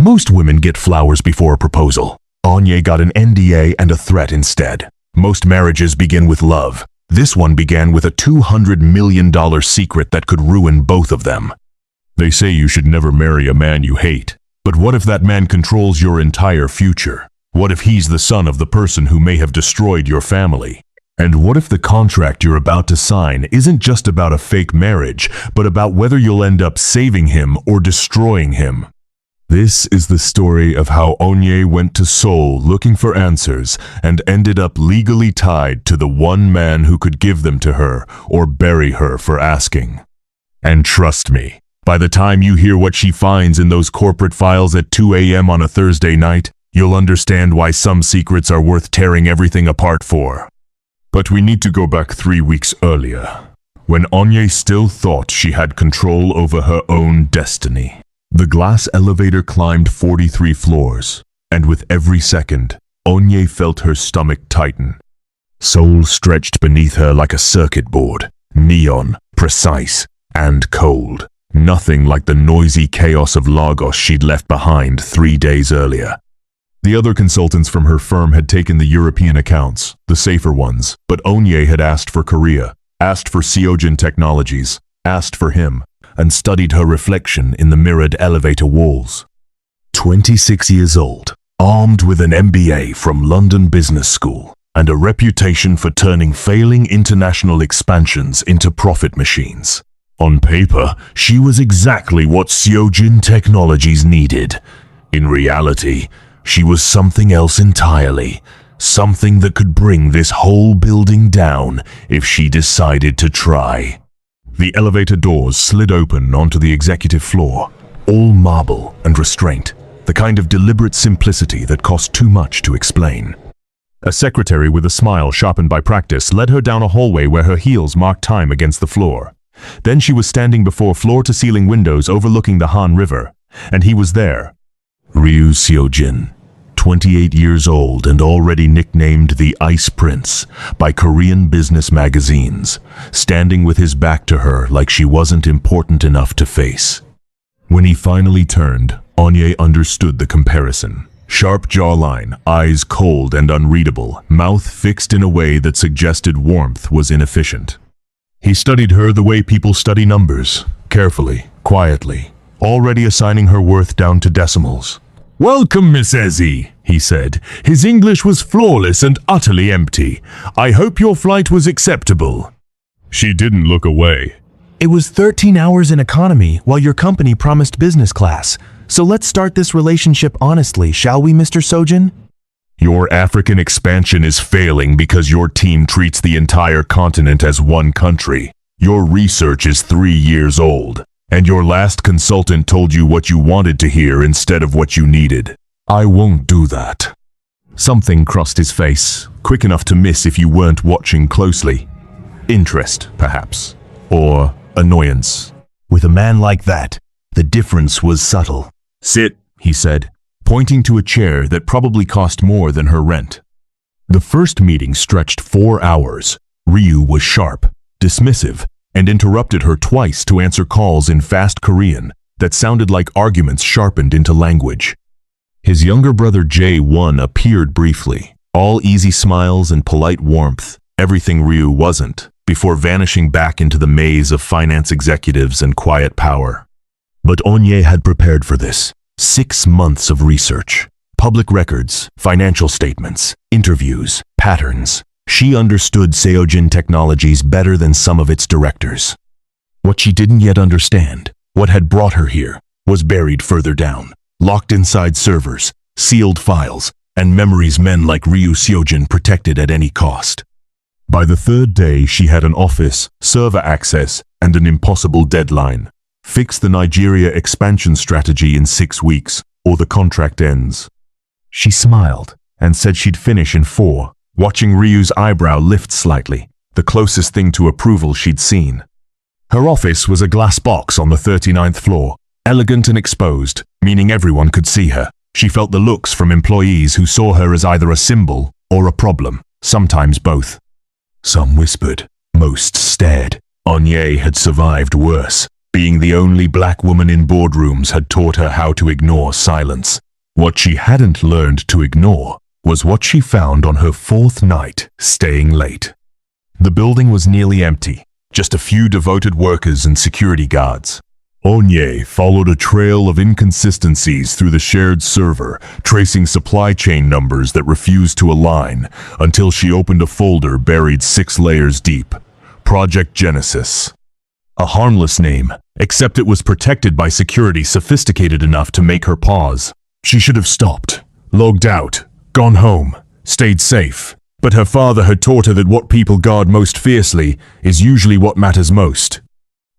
Most women get flowers before a proposal. Onye got an NDA and a threat instead. Most marriages begin with love. This one began with a $200 million secret that could ruin both of them. They say you should never marry a man you hate. But what if that man controls your entire future? What if he's the son of the person who may have destroyed your family? And what if the contract you're about to sign isn't just about a fake marriage, but about whether you'll end up saving him or destroying him? This is the story of how Onye went to Seoul looking for answers and ended up legally tied to the one man who could give them to her or bury her for asking. And trust me, by the time you hear what she finds in those corporate files at 2 a.m. on a Thursday night, you'll understand why some secrets are worth tearing everything apart for. But we need to go back 3 weeks earlier, when Onye still thought she had control over her own destiny. The glass elevator climbed 43 floors, and with every second, Onye felt her stomach tighten. Seoul stretched beneath her like a circuit board, neon, precise, and cold. Nothing like the noisy chaos of Lagos she'd left behind 3 days earlier. The other consultants from her firm had taken the European accounts, the safer ones, but Onye had asked for Korea, asked for Seojin Technologies, asked for him, and studied her reflection in the mirrored elevator walls. 26 years old, armed with an MBA from London Business School, and a reputation for turning failing international expansions into profit machines. On paper, she was exactly what Seojin Technologies needed. In reality, she was something else entirely, something that could bring this whole building down if she decided to try. The elevator doors slid open onto the executive floor, all marble and restraint, the kind of deliberate simplicity that cost too much to explain. A secretary with a smile sharpened by practice led her down a hallway where her heels marked time against the floor. Then she was standing before floor-to-ceiling windows overlooking the Han River, and he was there. Ryu Seojin, 28 years old and already nicknamed the Ice Prince by Korean business magazines, standing with his back to her like she wasn't important enough to face. When he finally turned, Onye understood the comparison. Sharp jawline, eyes cold and unreadable, mouth fixed in a way that suggested warmth was inefficient. He studied her the way people study numbers, carefully, quietly, already assigning her worth down to decimals. "Welcome, Miss Eze," he said. His English was flawless and utterly empty. "I hope your flight was acceptable." She didn't look away. "It was 13 hours in economy while your company promised business class. So let's start this relationship honestly, shall we, Mr. Seojin?" "Your African expansion is failing because your team treats the entire continent as one country. Your research is 3 years old. And your last consultant told you what you wanted to hear instead of what you needed. I won't do that." Something crossed his face, quick enough to miss if you weren't watching closely. Interest, perhaps. Or annoyance. With a man like that, the difference was subtle. "Sit," he said, pointing to a chair that probably cost more than her rent. The first meeting stretched 4 hours. Ryu was sharp, dismissive, and interrupted her twice to answer calls in fast Korean that sounded like arguments sharpened into language. His younger brother J1 appeared briefly, all easy smiles and polite warmth, everything Ryu wasn't, before vanishing back into the maze of finance executives and quiet power. But Onye had prepared for this. 6 months of research, public records, financial statements, interviews, patterns. She understood Seojin Technologies better than some of its directors. What she didn't yet understand, what had brought her here, was buried further down, locked inside servers, sealed files, and memories men like Ryu Seojin protected at any cost. By the 3rd day, she had an office, server access, and an impossible deadline. Fix the Nigeria expansion strategy in 6 weeks, or the contract ends. She smiled and said she'd finish in 4. Watching Ryu's eyebrow lift slightly, the closest thing to approval she'd seen. Her office was a glass box on the 39th floor, elegant and exposed, meaning everyone could see her. She felt the looks from employees who saw her as either a symbol or a problem, sometimes both. Some whispered, most stared. Onye had survived worse. Being the only black woman in boardrooms had taught her how to ignore silence. What she hadn't learned to ignore was what she found on her fourth night staying late. The building was nearly empty, just a few devoted workers and security guards. Onye followed a trail of inconsistencies through the shared server, tracing supply chain numbers that refused to align, until she opened a folder buried 6 layers deep. Project Genesis. A harmless name, except it was protected by security sophisticated enough to make her pause. She should have stopped, logged out, gone home, stayed safe. But her father had taught her that what people guard most fiercely is usually what matters most.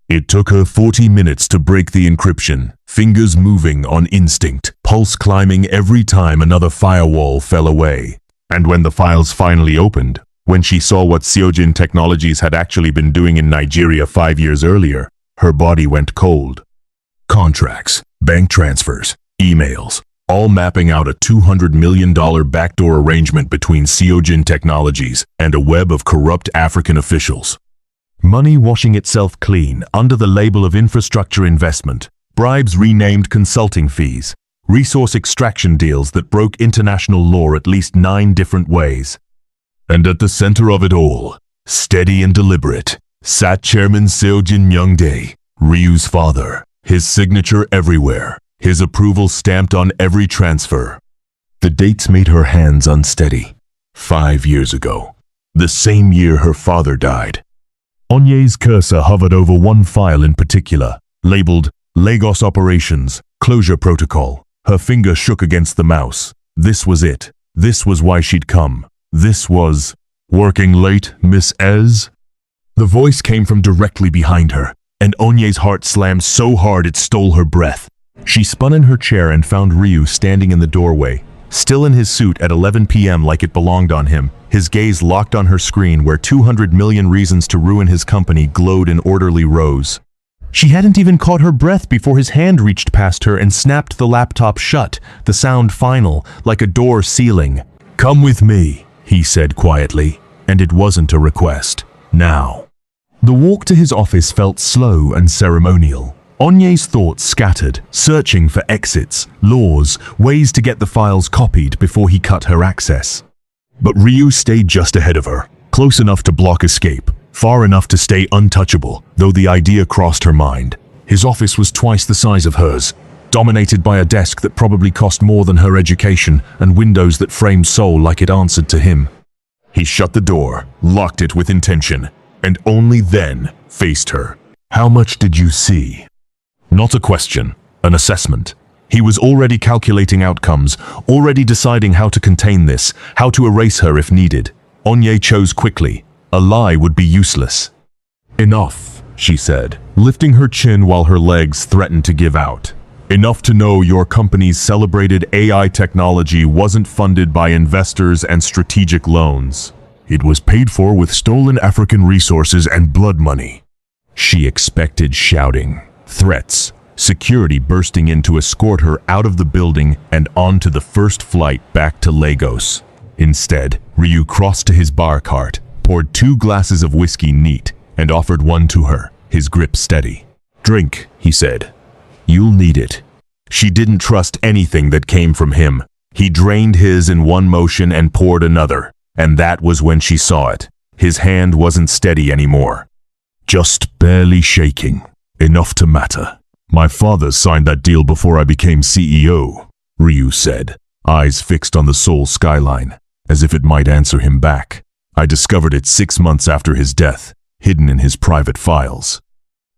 It took her 40 minutes to break the encryption, fingers moving on instinct, pulse climbing every time another firewall fell away. And when the files finally opened, when she saw what Seojin Technologies had actually been doing in Nigeria 5 years earlier, her body went cold. Contracts, bank transfers, emails, all mapping out a $200 million backdoor arrangement between Seojin Technologies and a web of corrupt African officials. Money washing itself clean under the label of infrastructure investment, bribes renamed consulting fees, resource extraction deals that broke international law at least 9 different ways. And at the center of it all, steady and deliberate, sat Chairman Seojin Myungdae, Ryu's father, his signature everywhere, his approval stamped on every transfer. The dates made her hands unsteady. 5 years ago, the same year her father died. Onye's cursor hovered over one file in particular, labeled Lagos Operations, Closure Protocol. Her finger shook against the mouse. This was it. This was why she'd come. This was... Working late, Miss Eze? The voice came from directly behind her, and Onye's heart slammed so hard it stole her breath. She spun in her chair and found Ryu standing in the doorway, still in his suit at 11 p.m. like it belonged on him, his gaze locked on her screen where 200 million reasons to ruin his company glowed in orderly rows. She hadn't even caught her breath before his hand reached past her and snapped the laptop shut, the sound final, like a door sealing. "Come with me," he said quietly, and it wasn't a request. Now. The walk to his office felt slow and ceremonial. Onye's thoughts scattered, searching for exits, laws, ways to get the files copied before he cut her access. But Ryu stayed just ahead of her, close enough to block escape, far enough to stay untouchable, though the idea crossed her mind. His office was twice the size of hers, dominated by a desk that probably cost more than her education and windows that framed Seoul like it answered to him. He shut the door, locked it with intention, and only then faced her. "How much did you see?" Not a question, an assessment. He was already calculating outcomes, already deciding how to contain this, how to erase her if needed. Onye chose quickly. A lie would be useless. "Enough," she said, lifting her chin while her legs threatened to give out. "Enough to know your company's celebrated AI technology wasn't funded by investors and strategic loans. It was paid for with stolen African resources and blood money." She expected shouting, threats, security bursting in to escort her out of the building and onto the first flight back to Lagos. Instead, Ryu crossed to his bar cart, poured 2 glasses of whiskey neat, and offered one to her, his grip steady. "Drink," he said. "You'll need it." She didn't trust anything that came from him. He drained his in one motion and poured another, and that was when she saw it. His hand wasn't steady anymore. Just barely shaking, enough to matter. "My father signed that deal before I became CEO," Ryu said, eyes fixed on the Seoul skyline, as if it might answer him back. "I discovered it 6 months after his death, hidden in his private files.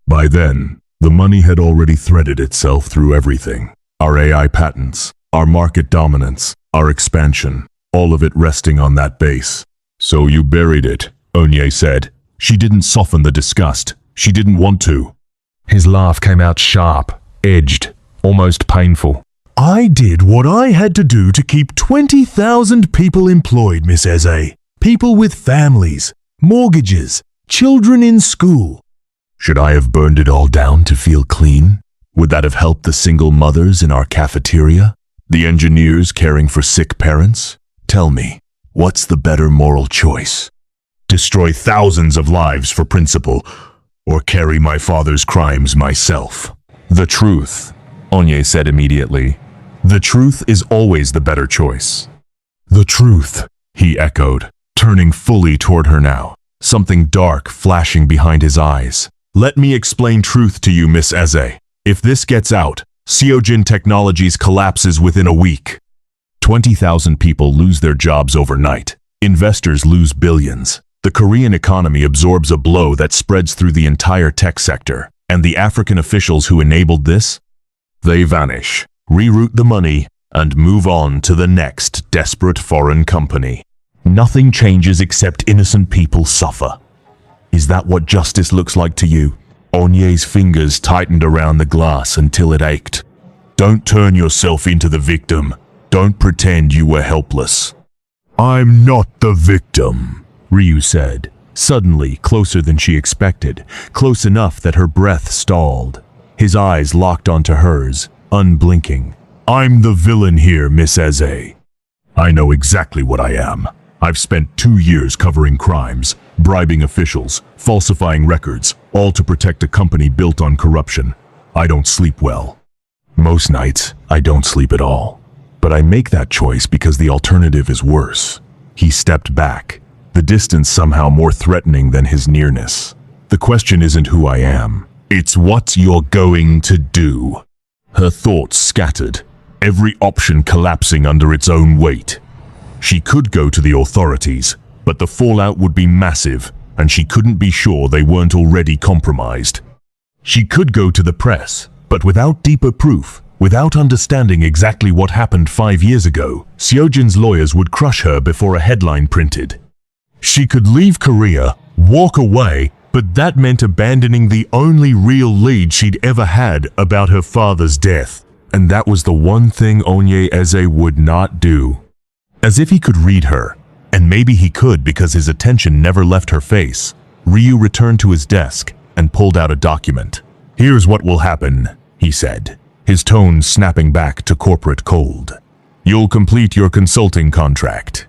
By then, the money had already threaded itself through everything. Our AI patents, our market dominance, our expansion, all of it resting on that base." "So you buried it," Onye said. She didn't soften the disgust. She didn't want to. His laugh came out sharp, edged, almost painful. "I did what I had to do to keep 20,000 people employed, Miss Eze. People with families, mortgages, children in school. Should I have burned it all down to feel clean? Would that have helped the single mothers in our cafeteria? The engineers caring for sick parents? Tell me, what's the better moral choice? Destroy thousands of lives for principle, or carry my father's crimes myself. The truth, Onye said immediately. The truth is always the better choice. The truth, he echoed, turning fully toward her now, something dark flashing behind his eyes. Let me explain truth to you, Miss Eze. If this gets out, Seojin Technologies collapses within a week. 20,000 people lose their jobs overnight. Investors lose billions. The Korean economy absorbs a blow that spreads through the entire tech sector. And the African officials who enabled this? They vanish, reroute the money, and move on to the next desperate foreign company. Nothing changes except innocent people suffer. Is that what justice looks like to you? Onye's fingers tightened around the glass until it ached. Don't turn yourself into the victim. Don't pretend you were helpless. I'm not the victim, Ryu said, suddenly closer than she expected, close enough that her breath stalled. His eyes locked onto hers, unblinking. I'm the villain here, Miss Eze. I know exactly what I am. I've spent 2 years covering crimes, bribing officials, falsifying records, all to protect a company built on corruption. I don't sleep well. Most nights, I don't sleep at all. But I make that choice because the alternative is worse. He stepped back, the distance somehow more threatening than his nearness. The question isn't who I am. It's what you're going to do. Her thoughts scattered, every option collapsing under its own weight. She could go to the authorities, but the fallout would be massive, and she couldn't be sure they weren't already compromised. She could go to the press, but without deeper proof, without understanding exactly what happened 5 years ago, Seojin's lawyers would crush her before a headline printed. She could leave Korea, walk away, but that meant abandoning the only real lead she'd ever had about her father's death. And that was the one thing Onye Eze would not do. As if he could read her, and maybe he could because his attention never left her face, Ryu returned to his desk and pulled out a document. Here's what will happen, he said, his tone snapping back to corporate cold. You'll complete your consulting contract.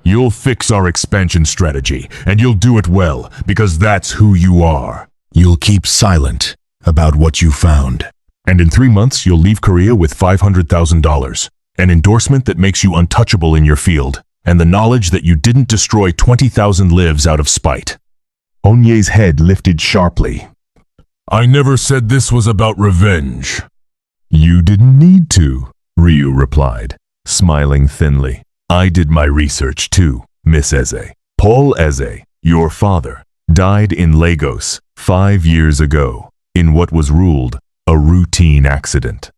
You'll fix our expansion strategy, and you'll do it well, because that's who you are. You'll keep silent about what you found. And in 3 months, you'll leave Korea with $500,000. An endorsement that makes you untouchable in your field, and the knowledge that you didn't destroy 20,000 lives out of spite. Onye's head lifted sharply. I never said this was about revenge. You didn't need to, Ryu replied, smiling thinly. I did my research too, Miss Eze. Paul Eze, your father, died in Lagos 5 years ago, in what was ruled a routine accident.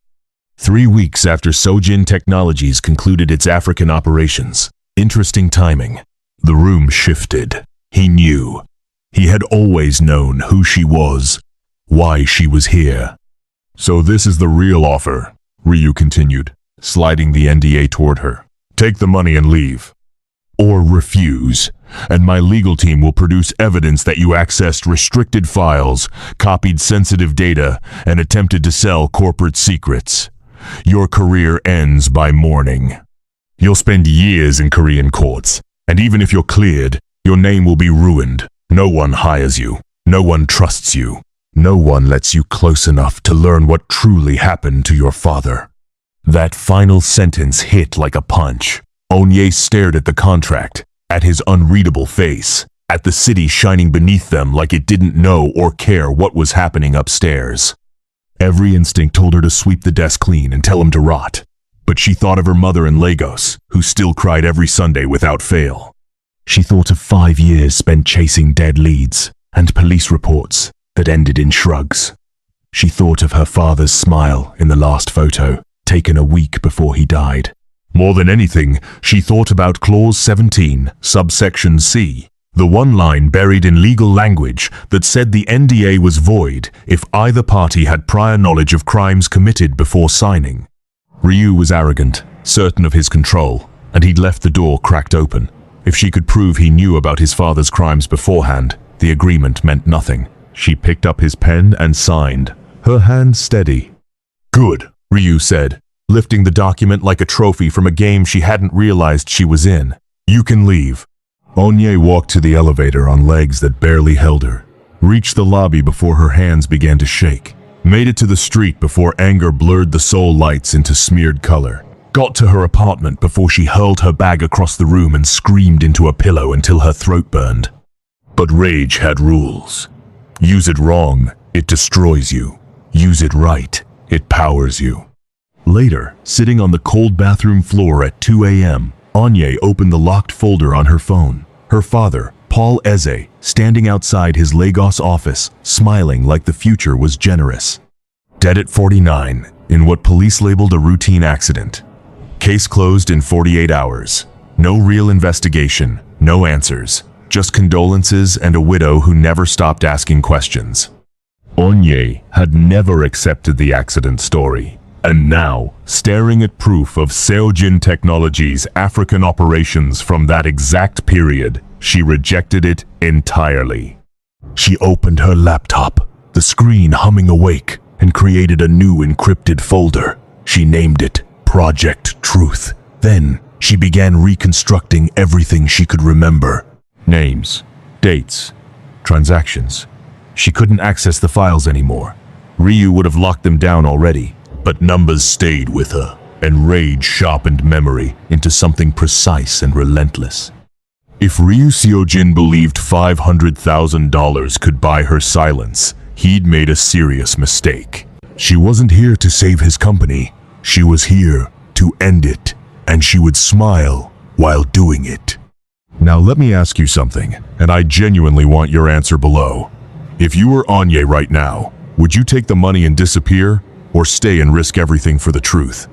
3 weeks after Seojin Technologies concluded its African operations. Interesting timing. The room shifted. He knew. He had always known who she was, why she was here. So this is the real offer, Ryu continued, sliding the NDA toward her. Take the money and leave. Or refuse, and my legal team will produce evidence that you accessed restricted files, copied sensitive data, and attempted to sell corporate secrets. Your career ends by morning. You'll spend years in Korean courts, and even if you're cleared, your name will be ruined. No one hires you. No one trusts you. No one lets you close enough to learn what truly happened to your father. That final sentence hit like a punch. Onye stared at the contract, at his unreadable face, at the city shining beneath them like it didn't know or care what was happening upstairs. Every instinct told her to sweep the desk clean and tell him to rot. But she thought of her mother in Lagos, who still cried every Sunday without fail. She thought of 5 years spent chasing dead leads and police reports that ended in shrugs. She thought of her father's smile in the last photo, taken a week before he died. More than anything, she thought about Clause 17, subsection C, the one line buried in legal language that said the NDA was void if either party had prior knowledge of crimes committed before signing. Ryu was arrogant, certain of his control, and he'd left the door cracked open. If she could prove he knew about his father's crimes beforehand, the agreement meant nothing. She picked up his pen and signed, her hand steady. Good, Ryu said, lifting the document like a trophy from a game she hadn't realized she was in. You can leave. Onye walked to the elevator on legs that barely held her. Reached the lobby before her hands began to shake. Made it to the street before anger blurred the Seoul lights into smeared color. Got to her apartment before she hurled her bag across the room and screamed into a pillow until her throat burned. But rage had rules. Use it wrong, it destroys you. Use it right, it powers you. Later, sitting on the cold bathroom floor at 2 a.m., Onye opened the locked folder on her phone. Her father, Paul Eze, standing outside his Lagos office, smiling like the future was generous. Dead at 49, in what police labeled a routine accident. Case closed in 48 hours. No real investigation, no answers. Just condolences and a widow who never stopped asking questions. Onye had never accepted the accident story. And now, staring at proof of Seojin Technologies' African operations from that exact period, she rejected it entirely. She opened her laptop, the screen humming awake, and created a new encrypted folder. She named it Project Truth. Then, she began reconstructing everything she could remember. Names, dates, transactions. She couldn't access the files anymore. Ryu would have locked them down already. But numbers stayed with her, and rage sharpened memory into something precise and relentless. If Ryu Seojin believed $500,000 could buy her silence, he'd made a serious mistake. She wasn't here to save his company. She was here to end it, and she would smile while doing it. Now let me ask you something, and I genuinely want your answer below. If you were Onye right now, would you take the money and disappear? Or stay and risk everything for the truth?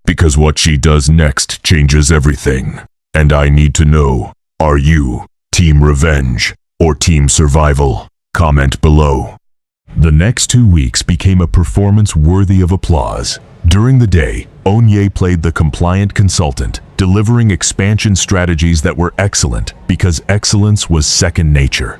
Because what she does next changes everything. And I need to know, are you Team Revenge or Team Survival? Comment below. The next 2 weeks became a performance worthy of applause. During the day, Onye played the compliant consultant, delivering expansion strategies that were excellent because excellence was second nature.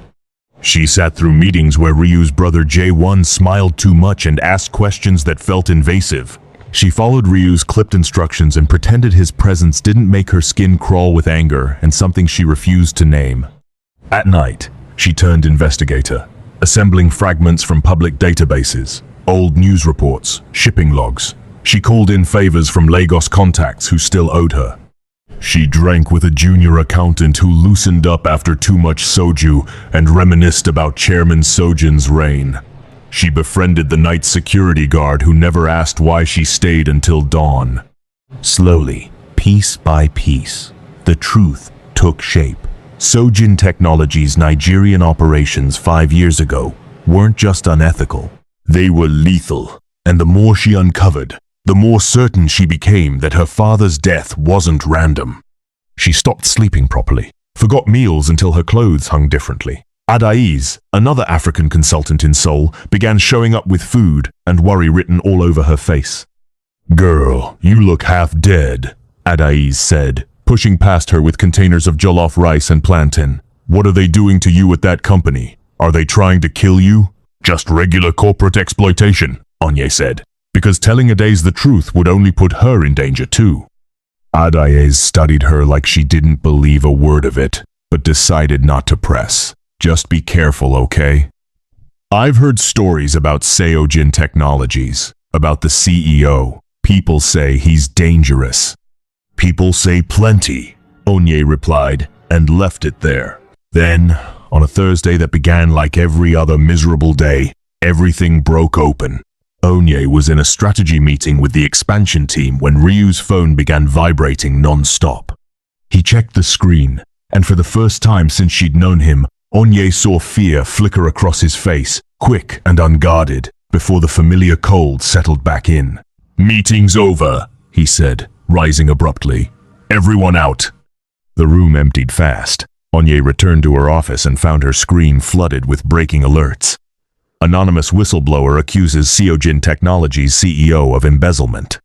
She sat through meetings where Ryu's brother Jae-won smiled too much and asked questions that felt invasive. She followed Ryu's clipped instructions and pretended his presence didn't make her skin crawl with anger and something she refused to name. At night, she turned investigator, assembling fragments from public databases, old news reports, shipping logs. She called in favors from Lagos contacts who still owed her. She drank with a junior accountant who loosened up after too much soju and reminisced about Chairman Seojin's reign. She befriended the night security guard who never asked why she stayed until dawn. Slowly, piece by piece, the truth took shape. Seojin Technologies' Nigerian operations 5 years ago weren't just unethical. They were lethal, and the more she uncovered, the more certain she became that her father's death wasn't random. She stopped sleeping properly, forgot meals until her clothes hung differently. Adaiz, another African consultant in Seoul, began showing up with food and worry written all over her face. "Girl, you look half dead," Adaiz said, pushing past her with containers of jollof rice and plantain. "What are they doing to you at that company? Are they trying to kill you?" "Just regular corporate exploitation," Onye said, because telling Adaiz the truth would only put her in danger too. Adaiz studied her like she didn't believe a word of it, but decided not to press. "Just be careful, okay? I've heard stories about Seojin Technologies, about the CEO. People say he's dangerous." "People say plenty," Onye replied, and left it there. Then, on a Thursday that began like every other miserable day, everything broke open. Onye was in a strategy meeting with the expansion team when Ryu's phone began vibrating non-stop. He checked the screen, and for the first time since she'd known him, Onye saw fear flicker across his face, quick and unguarded, before the familiar cold settled back in. "Meeting's over," he said, rising abruptly. "Everyone out." The room emptied fast. Onye returned to her office and found her screen flooded with breaking alerts. Anonymous whistleblower accuses Seojin Technologies CEO of embezzlement.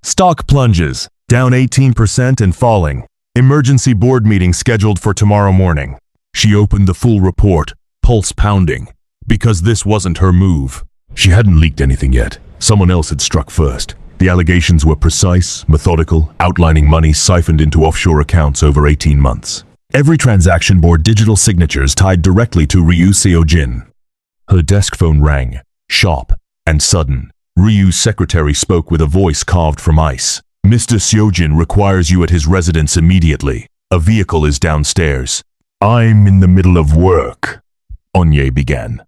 Stock plunges, down 18% and falling. Emergency board meeting scheduled for tomorrow morning. She opened the full report, pulse pounding, because this wasn't her move. She hadn't leaked anything yet. Someone else had struck first. The allegations were precise, methodical, outlining money siphoned into offshore accounts over 18 months. Every transaction bore digital signatures tied directly to Ryu Seojin. Her desk phone rang, sharp and sudden. Ryu's secretary spoke with a voice carved from ice. Mr. Seojin requires you at his residence immediately. A vehicle is downstairs. I'm in the middle of work, Onye began.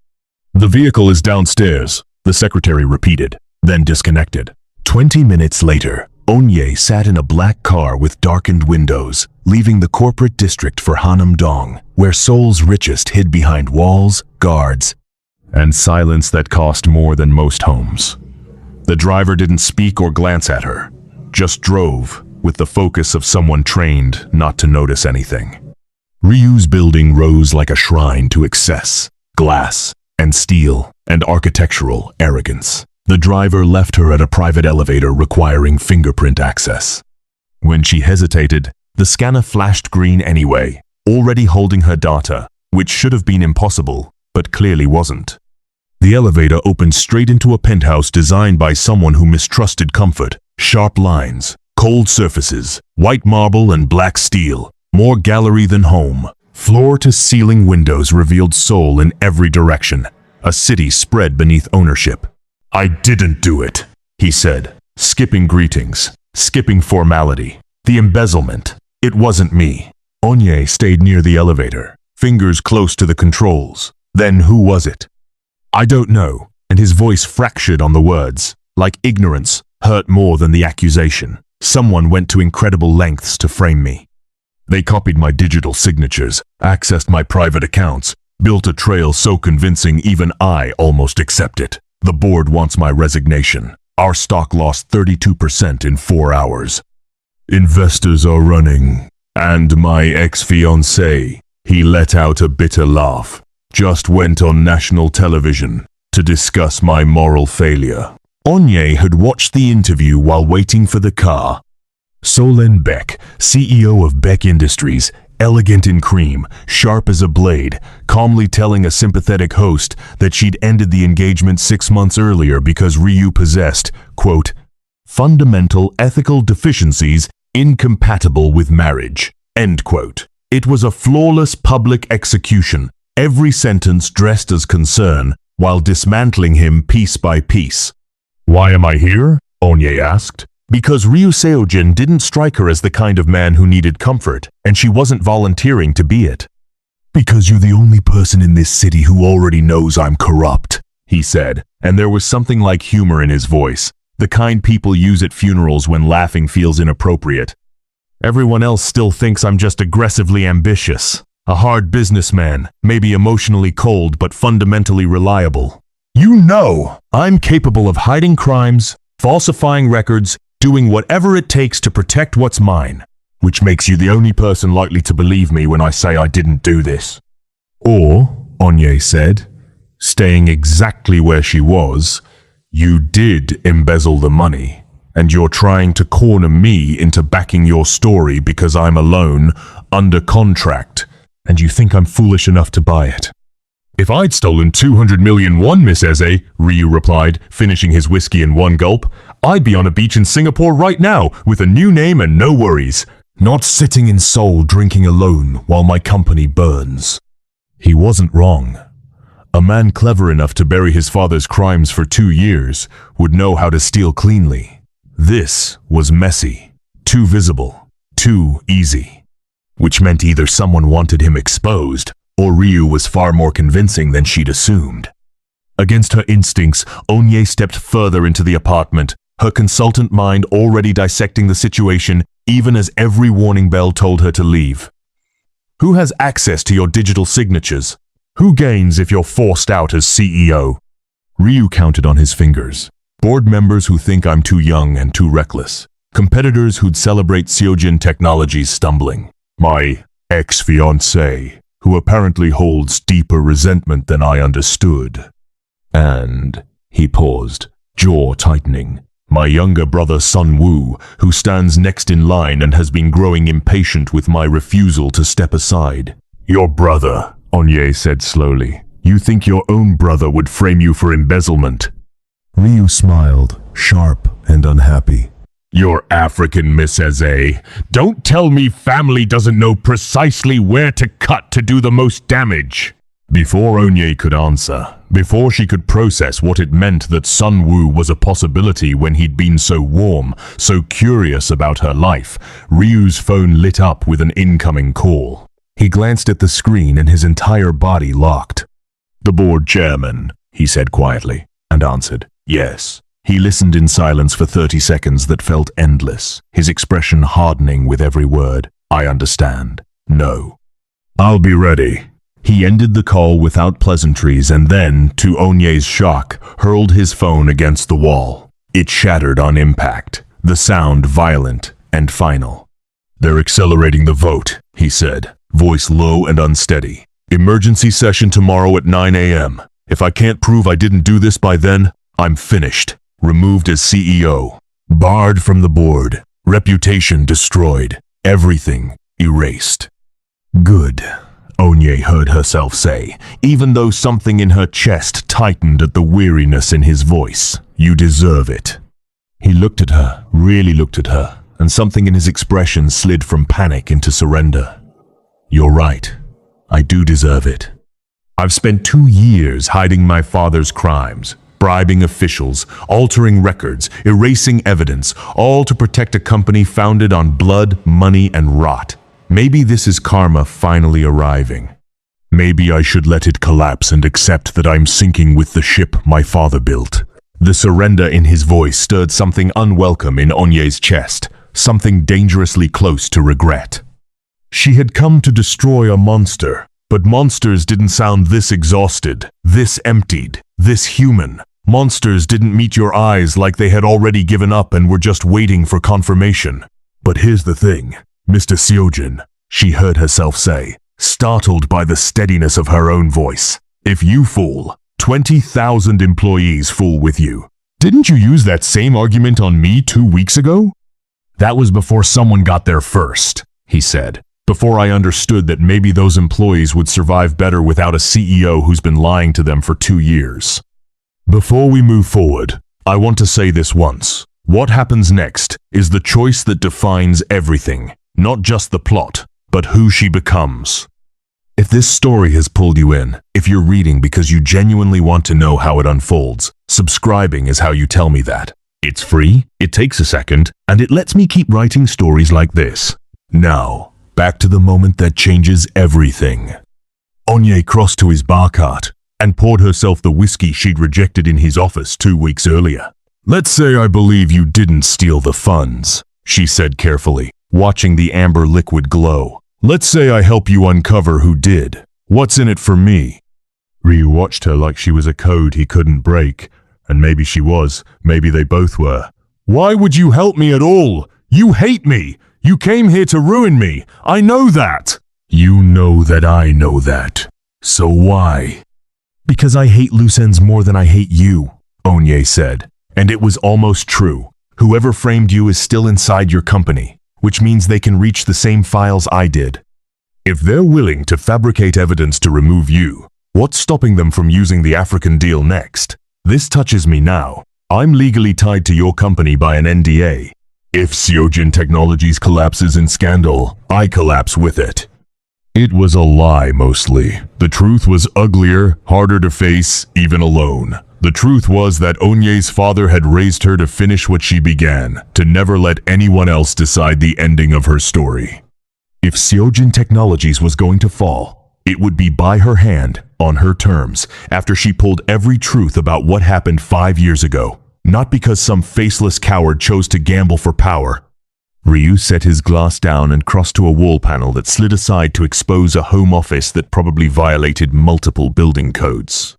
The vehicle is downstairs, the secretary repeated, then disconnected. 20 minutes later, Onye sat in a black car with darkened windows, leaving the corporate district for Hanam-dong, where Seoul's richest hid behind walls, guards, and silence that cost more than most homes. The driver didn't speak or glance at her, just drove, with the focus of someone trained not to notice anything. Ryu's building rose like a shrine to excess, glass, and steel, and architectural arrogance. The driver left her at a private elevator requiring fingerprint access. When she hesitated, the scanner flashed green anyway, already holding her data, which should have been impossible, but clearly wasn't. The elevator opened straight into a penthouse designed by someone who mistrusted comfort. Sharp lines, cold surfaces, white marble and black steel, more gallery than home. Floor-to-ceiling windows revealed Seoul in every direction, a city spread beneath ownership. I didn't do it, he said, skipping greetings, skipping formality. The embezzlement. It wasn't me. Onye stayed near the elevator, fingers close to the controls. Then who was it? I don't know, and his voice fractured on the words, like ignorance hurt more than the accusation. Someone went to incredible lengths to frame me. They copied my digital signatures, accessed my private accounts, built a trail so convincing even I almost accept it. The board wants my resignation. Our stock lost 32% in 4 hours. Investors are running. And my ex-fiancé, he let out a bitter laugh, just went on national television to discuss my moral failure. Onye had watched the interview while waiting for the car. Solen Beck, CEO of Beck Industries, elegant in cream, sharp as a blade, calmly telling a sympathetic host that she'd ended the engagement 6 months earlier because Ryu possessed, quote, fundamental ethical deficiencies incompatible with marriage, end quote. It was a flawless public execution, every sentence dressed as concern, while dismantling him piece by piece. Why am I here? Onye asked. Because Ryu Seojin didn't strike her as the kind of man who needed comfort, and she wasn't volunteering to be it. Because you're the only person in this city who already knows I'm corrupt, he said, and there was something like humor in his voice, the kind people use at funerals when laughing feels inappropriate. Everyone else still thinks I'm just aggressively ambitious, a hard businessman, maybe emotionally cold but fundamentally reliable. You know, I'm capable of hiding crimes, falsifying records, doing whatever it takes to protect what's mine, which makes you the only person likely to believe me when I say I didn't do this. Or, Onye said, staying exactly where she was, you did embezzle the money, and you're trying to corner me into backing your story because I'm alone, under contract, and you think I'm foolish enough to buy it. If I'd stolen 200 million won, Miss Eze, Ryu replied, finishing his whiskey in one gulp, I'd be on a beach in Singapore right now, with a new name and no worries. Not sitting in Seoul drinking alone while my company burns. He wasn't wrong. A man clever enough to bury his father's crimes for 2 years would know how to steal cleanly. This was messy, too visible, too easy. Which meant either someone wanted him exposed, or Ryu was far more convincing than she'd assumed. Against her instincts, Onye stepped further into the apartment, her consultant mind already dissecting the situation even as every warning bell told her to leave. Who has access to your digital signatures? Who gains if you're forced out as CEO? Ryu counted on his fingers. Board members who think I'm too young and too reckless. Competitors who'd celebrate Seojin Technologies stumbling. My ex-fiancé, who apparently holds deeper resentment than I understood. And, he paused, jaw tightening, my younger brother Sun Woo, who stands next in line and has been growing impatient with my refusal to step aside. Your brother, Onye said slowly. You think your own brother would frame you for embezzlement? Ryu smiled, sharp and unhappy. You're African, Miss Eze. Don't tell me family doesn't know precisely where to cut to do the most damage. Before Onye could answer, before she could process what it meant that Sunwoo was a possibility when he'd been so warm, so curious about her life, Ryu's phone lit up with an incoming call. He glanced at the screen and his entire body locked. "The board chairman," he said quietly, and answered, "Yes." He listened in silence for 30 seconds that felt endless, his expression hardening with every word. "I understand. No. I'll be ready." He ended the call without pleasantries and then, to Onye's shock, hurled his phone against the wall. It shattered on impact, the sound violent and final. "They're accelerating the vote," he said, voice low and unsteady. "Emergency session tomorrow at 9 a.m. If I can't prove I didn't do this by then, I'm finished. Removed as CEO. Barred from the board. Reputation destroyed. Everything erased." "Good," Onye heard herself say, even though something in her chest tightened at the weariness in his voice. "You deserve it." He looked at her, really looked at her, and something in his expression slid from panic into surrender. "You're right. I do deserve it. I've spent 2 years hiding my father's crimes, bribing officials, altering records, erasing evidence, all to protect a company founded on blood, money, and rot. Maybe this is karma finally arriving. Maybe I should let it collapse and accept that I'm sinking with the ship my father built." The surrender in his voice stirred something unwelcome in Onye's chest, something dangerously close to regret. She had come to destroy a monster, but monsters didn't sound this exhausted, this emptied, this human. Monsters didn't meet your eyes like they had already given up and were just waiting for confirmation. "But here's the thing, Mr. Seojin," she heard herself say, startled by the steadiness of her own voice. "If you fall, 20,000 employees fall with you. Didn't you use that same argument on me 2 weeks ago?" "That was before someone got there first," he said. "Before I understood that maybe those employees would survive better without a CEO who's been lying to them for 2 years. Before we move forward, I want to say this once. What happens next is the choice that defines everything, not just the plot, but who she becomes." If this story has pulled you in, if you're reading because you genuinely want to know how it unfolds, subscribing is how you tell me that. It's free, it takes a second, and it lets me keep writing stories like this. Now, back to the moment that changes everything. Onye crossed to his bar cart and poured herself the whiskey she'd rejected in his office 2 weeks earlier. "Let's say I believe you didn't steal the funds," she said carefully, watching the amber liquid glow. "Let's say I help you uncover who did. What's in it for me?" Ryu watched her like she was a code he couldn't break. And maybe she was, maybe they both were. "Why would you help me at all? You hate me! You came here to ruin me! I know that!" "You know that I know that. So why?" "Because I hate loose ends more than I hate you," Onye said. And it was almost true. Whoever framed you is still inside your company, which means they can reach the same files I did. If they're willing to fabricate evidence to remove you, what's stopping them from using the African deal next? This touches me now. I'm legally tied to your company by an NDA. If Seojin Technologies collapses in scandal, I collapse with it. It was a lie mostly. The truth was uglier, harder to face, even alone. The truth was that Onye's father had raised her to finish what she began, to never let anyone else decide the ending of her story. If Seojin Technologies was going to fall, it would be by her hand, on her terms, after she pulled every truth about what happened 5 years ago, not because some faceless coward chose to gamble for power. Ryu set his glass down and crossed to a wall panel that slid aside to expose a home office that probably violated multiple building codes.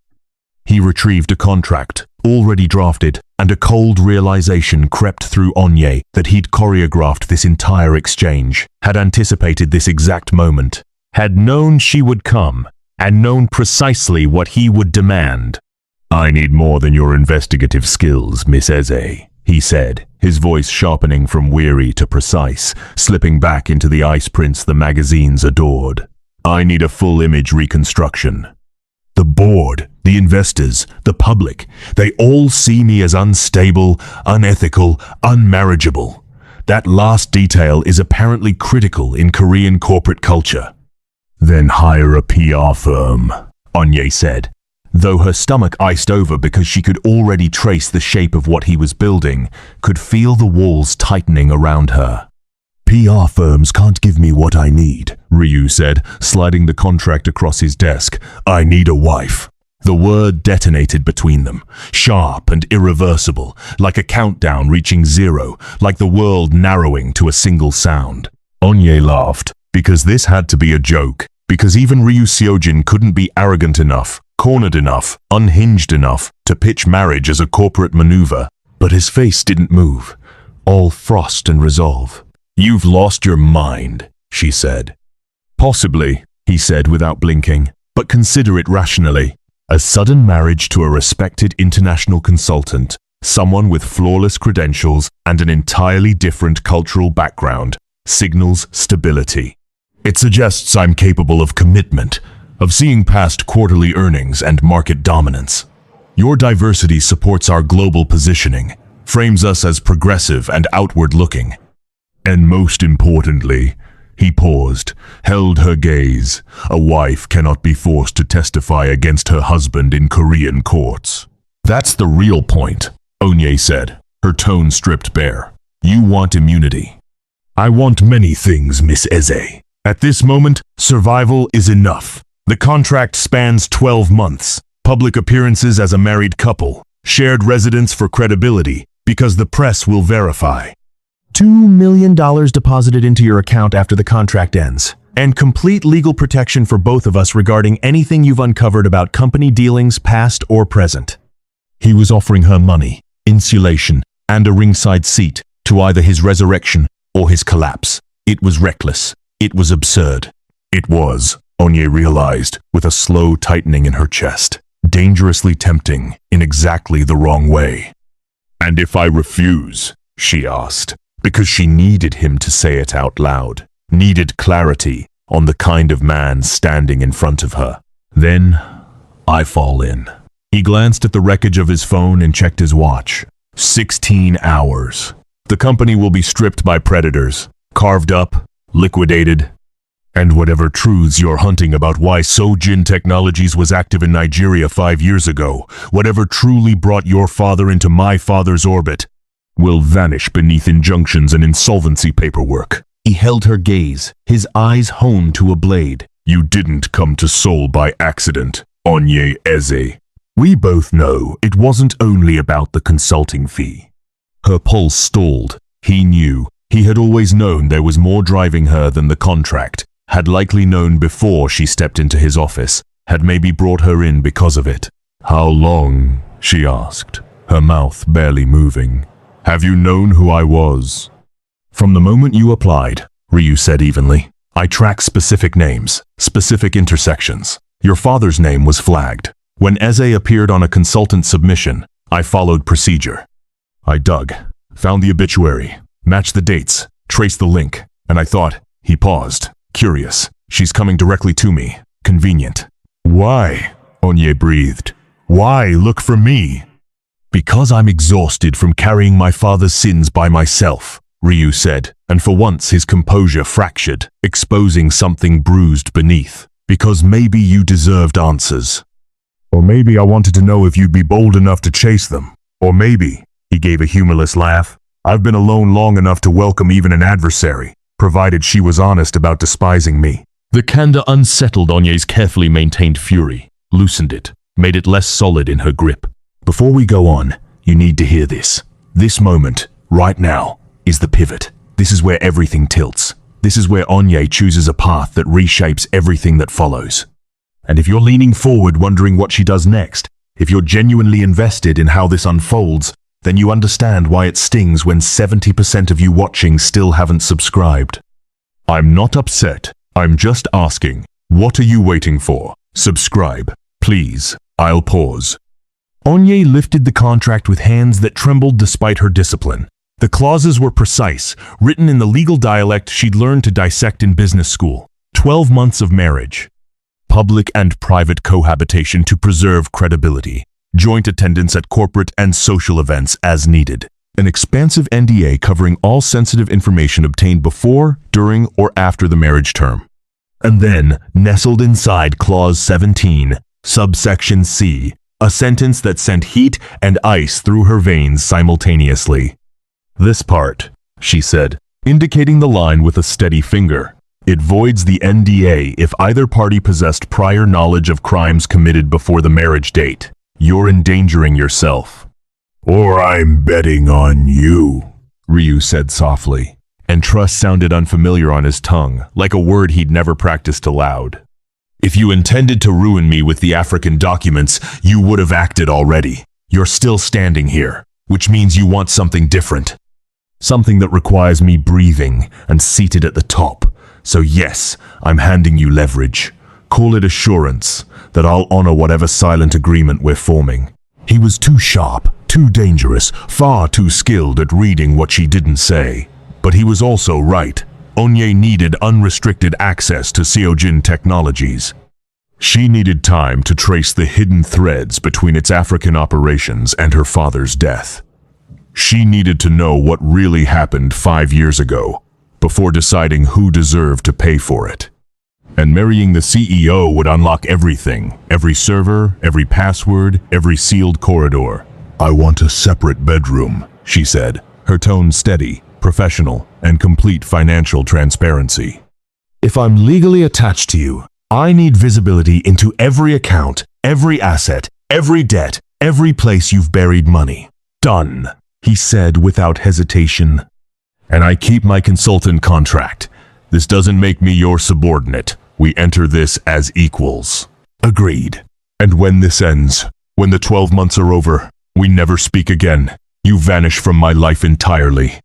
He retrieved a contract, already drafted, and a cold realization crept through Onye that he'd choreographed this entire exchange, had anticipated this exact moment, had known she would come, and known precisely what he would demand. "I need more than your investigative skills, Miss Eze," he said, his voice sharpening from weary to precise, slipping back into the ice prints the magazines adored. "I need a full image reconstruction. The board, the investors, the public, they all see me as unstable, unethical, unmarriageable. That last detail is apparently critical in Korean corporate culture." "Then hire a PR firm," Onye said, though her stomach iced over because she could already trace the shape of what he was building, could feel the walls tightening around her. PR firms can't give me what I need, Ryu said, sliding the contract across his desk. I need a wife. The word detonated between them, sharp and irreversible, like a countdown reaching zero, like the world narrowing to a single sound. Onye laughed, because this had to be a joke, because even Ryu Seojin couldn't be arrogant enough, cornered enough, unhinged enough to pitch marriage as a corporate maneuver. But his face didn't move, all frost and resolve. You've lost your mind, she said. Possibly, he said without blinking, but consider it rationally. A sudden marriage to a respected international consultant, someone with flawless credentials and an entirely different cultural background, signals stability. It suggests I'm capable of commitment, of seeing past quarterly earnings and market dominance. Your diversity supports our global positioning, frames us as progressive and outward-looking. And most importantly, he paused, held her gaze. A wife cannot be forced to testify against her husband in Korean courts. That's the real point, Onye said, her tone stripped bare. You want immunity. I want many things, Miss Eze. At this moment, survival is enough. The contract spans 12 months, public appearances as a married couple, shared residence for credibility, because the press will verify. $2 million deposited into your account after the contract ends, and complete legal protection for both of us regarding anything you've uncovered about company dealings past or present. He was offering her money, insulation, and a ringside seat to either his resurrection or his collapse. It was reckless. It was absurd. It was, Onye realized, with a slow tightening in her chest, dangerously tempting in exactly the wrong way. And if I refuse, she asked, because she needed him to say it out loud, needed clarity on the kind of man standing in front of her. Then, I fall in. He glanced at the wreckage of his phone and checked his watch. 16 hours. The company will be stripped by predators, carved up, liquidated. And whatever truths you're hunting about why Seojin Technologies was active in Nigeria 5 years ago, whatever truly brought your father into my father's orbit, will vanish beneath injunctions and insolvency paperwork. He held her gaze, his eyes honed to a blade. You didn't come to Seoul by accident, Onye Eze. We both know it wasn't only about the consulting fee. Her pulse stalled. He knew. He had always known there was more driving her than the contract, had likely known before she stepped into his office, had maybe brought her in because of it. How long? She asked, her mouth barely moving. Have you known who I was? From the moment you applied, Ryu said evenly. I track specific names, specific intersections. Your father's name was flagged. When Eze appeared on a consultant submission, I followed procedure. I dug, found the obituary, matched the dates, traced the link, and I thought, he paused, curious. She's coming directly to me. Convenient. Why? Onye breathed. Why look for me? Because I'm exhausted from carrying my father's sins by myself, Ryu said, and for once his composure fractured, exposing something bruised beneath. Because maybe you deserved answers. Or maybe I wanted to know if you'd be bold enough to chase them. Or maybe, he gave a humorless laugh, I've been alone long enough to welcome even an adversary, provided she was honest about despising me. The candor unsettled Onye's carefully maintained fury, loosened it, made it less solid in her grip. Before we go on, you need to hear this. This moment, right now, is the pivot. This is where everything tilts. This is where Onye chooses a path that reshapes everything that follows. And if you're leaning forward wondering what she does next, if you're genuinely invested in how this unfolds, then you understand why it stings when 70% of you watching still haven't subscribed. I'm not upset. I'm just asking, what are you waiting for? Subscribe, please. I'll pause. Onye lifted the contract with hands that trembled despite her discipline. The clauses were precise, written in the legal dialect she'd learned to dissect in business school. 12 months of marriage. Public and private cohabitation to preserve credibility. Joint attendance at corporate and social events as needed. An expansive NDA covering all sensitive information obtained before, during, or after the marriage term. And then, nestled inside Clause 17, Subsection C, a sentence that sent heat and ice through her veins simultaneously. This part, she said, indicating the line with a steady finger. It voids the NDA if either party possessed prior knowledge of crimes committed before the marriage date. You're endangering yourself. Or I'm betting on you, Ryu said softly, and trust sounded unfamiliar on his tongue, like a word he'd never practiced aloud. If you intended to ruin me with the African documents, you would have acted already. You're still standing here, which means you want something different. Something that requires me breathing and seated at the top. So yes, I'm handing you leverage. Call it assurance that I'll honor whatever silent agreement we're forming. He was too sharp, too dangerous, far too skilled at reading what she didn't say. But he was also right. Onye needed unrestricted access to Seojin technologies. She needed time to trace the hidden threads between its African operations and her father's death. She needed to know what really happened 5 years ago, before deciding who deserved to pay for it. And marrying the CEO would unlock everything, every server, every password, every sealed corridor. I want a separate bedroom, she said, her tone steady, professional, and complete financial transparency. If I'm legally attached to you, I need visibility into every account, every asset, every debt, every place you've buried money. Done, he said without hesitation. And I keep my consultant contract. This doesn't make me your subordinate. We enter this as equals. Agreed. And when this ends, when the 12 months are over, we never speak again. You vanish from my life entirely.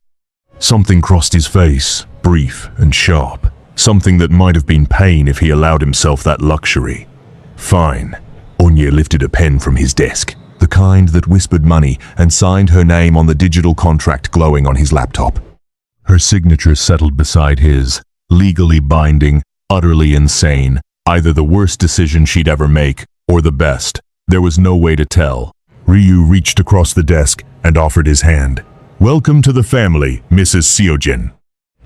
Something crossed his face, brief and sharp. Something that might have been pain if he allowed himself that luxury. Fine. Onye lifted a pen from his desk, the kind that whispered money, and signed her name on the digital contract glowing on his laptop. Her signature settled beside his, legally binding, utterly insane, either the worst decision she'd ever make, or the best. There was no way to tell. Ryu reached across the desk and offered his hand. Welcome to the family, Mrs. Seojin.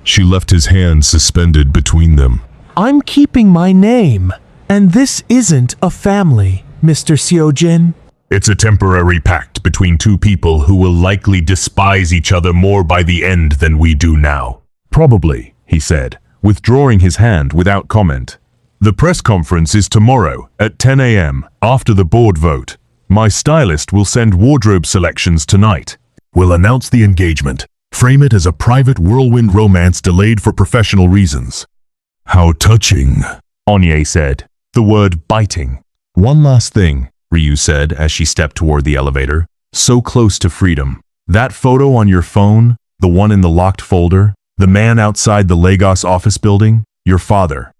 She left his hand suspended between them. I'm keeping my name, and this isn't a family, Mr. Seojin. It's a temporary pact between two people who will likely despise each other more by the end than we do now. Probably, he said, withdrawing his hand without comment. The press conference is tomorrow at 10 a.m. after the board vote. My stylist will send wardrobe selections tonight. We'll announce the engagement. Frame it as a private whirlwind romance delayed for professional reasons. How touching, Onye said, the word biting. One last thing, Ryu said as she stepped toward the elevator. So close to freedom. That photo on your phone, the one in the locked folder, the man outside the Lagos office building, your father.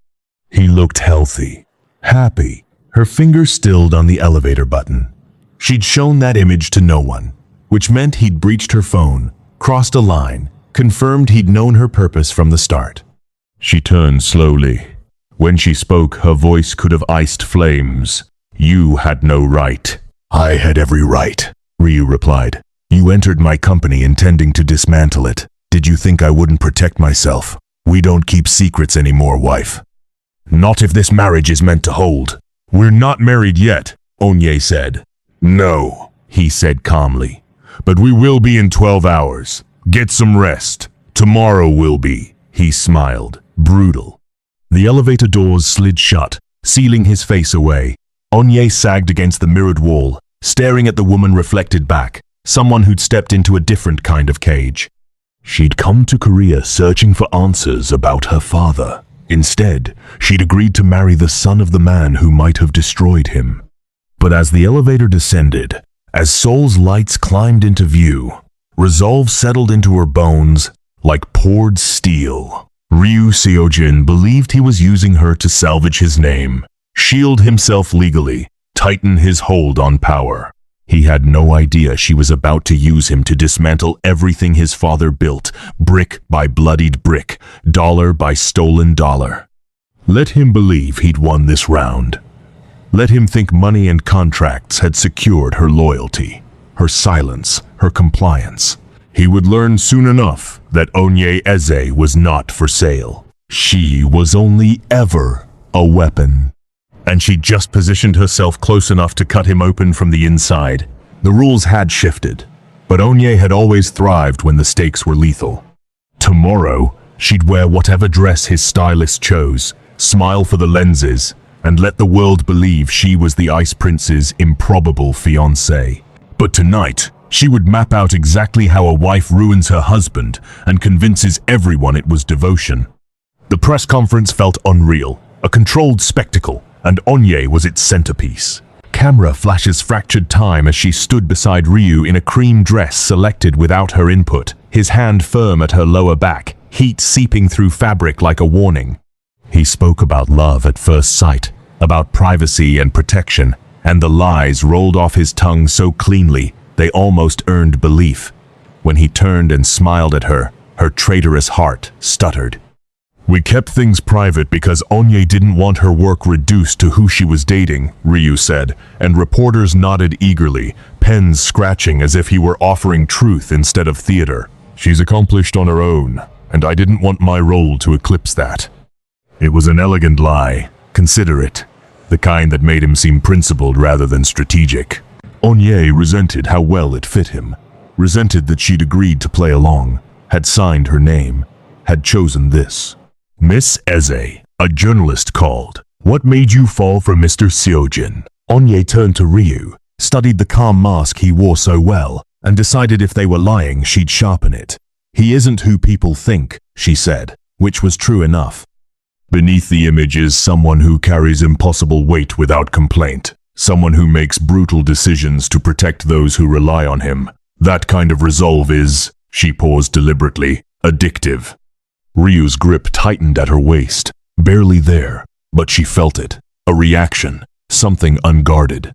He looked healthy, happy. Her fingers stilled on the elevator button. She'd shown that image to no one, which meant he'd breached her phone, crossed a line, confirmed he'd known her purpose from the start. She turned slowly. When she spoke, her voice could have iced flames. You had no right. I had every right, Ryu replied. You entered my company intending to dismantle it. Did you think I wouldn't protect myself? We don't keep secrets anymore, wife. Not if this marriage is meant to hold. We're not married yet, Onye said. No, he said calmly. But we will be in 12 hours. Get some rest. Tomorrow will be. He smiled, brutal. The elevator doors slid shut, sealing his face away. Onye sagged against the mirrored wall, staring at the woman reflected back, someone who'd stepped into a different kind of cage. She'd come to Korea searching for answers about her father. Instead, she'd agreed to marry the son of the man who might have destroyed him. But as the elevator descended, as Seoul's lights climbed into view, resolve settled into her bones like poured steel. Ryu Seojin believed he was using her to salvage his name, shield himself legally, tighten his hold on power. He had no idea she was about to use him to dismantle everything his father built, brick by bloodied brick, dollar by stolen dollar. Let him believe he'd won this round. Let him think money and contracts had secured her loyalty, her silence, her compliance. He would learn soon enough that Onye Eze was not for sale. She was only ever a weapon. and she just positioned herself close enough to cut him open from the inside. The rules had shifted, but Onye had always thrived when the stakes were lethal. Tomorrow, she'd wear whatever dress his stylist chose, smile for the lenses, and let the world believe she was the Ice Prince's improbable fiancée. But tonight, she would map out exactly how a wife ruins her husband and convinces everyone it was devotion. The press conference felt unreal, a controlled spectacle, and Onye was its centerpiece. Camera flashes fractured time as she stood beside Ryu in a cream dress selected without her input, his hand firm at her lower back, heat seeping through fabric like a warning. He spoke about love at first sight, about privacy and protection, and the lies rolled off his tongue so cleanly they almost earned belief. When he turned and smiled at her, her traitorous heart stuttered. "We kept things private because Onye didn't want her work reduced to who she was dating," Ryu said, and reporters nodded eagerly, pens scratching as if he were offering truth instead of theater. "She's accomplished on her own, and I didn't want my role to eclipse that." It was an elegant lie, considerate, the kind that made him seem principled rather than strategic. Onye resented how well it fit him, resented that she'd agreed to play along, had signed her name, had chosen this. Miss Eze, a journalist called. "What made you fall for Mr. Seojin?" Onye turned to Ryu, studied the calm mask he wore so well, and decided if they were lying, she'd sharpen it. "He isn't who people think," she said, which was true enough. "Beneath the image is someone who carries impossible weight without complaint. Someone who makes brutal decisions to protect those who rely on him. That kind of resolve is," she paused deliberately, "addictive." Ryu's grip tightened at her waist, barely there, but she felt it. A reaction, something unguarded.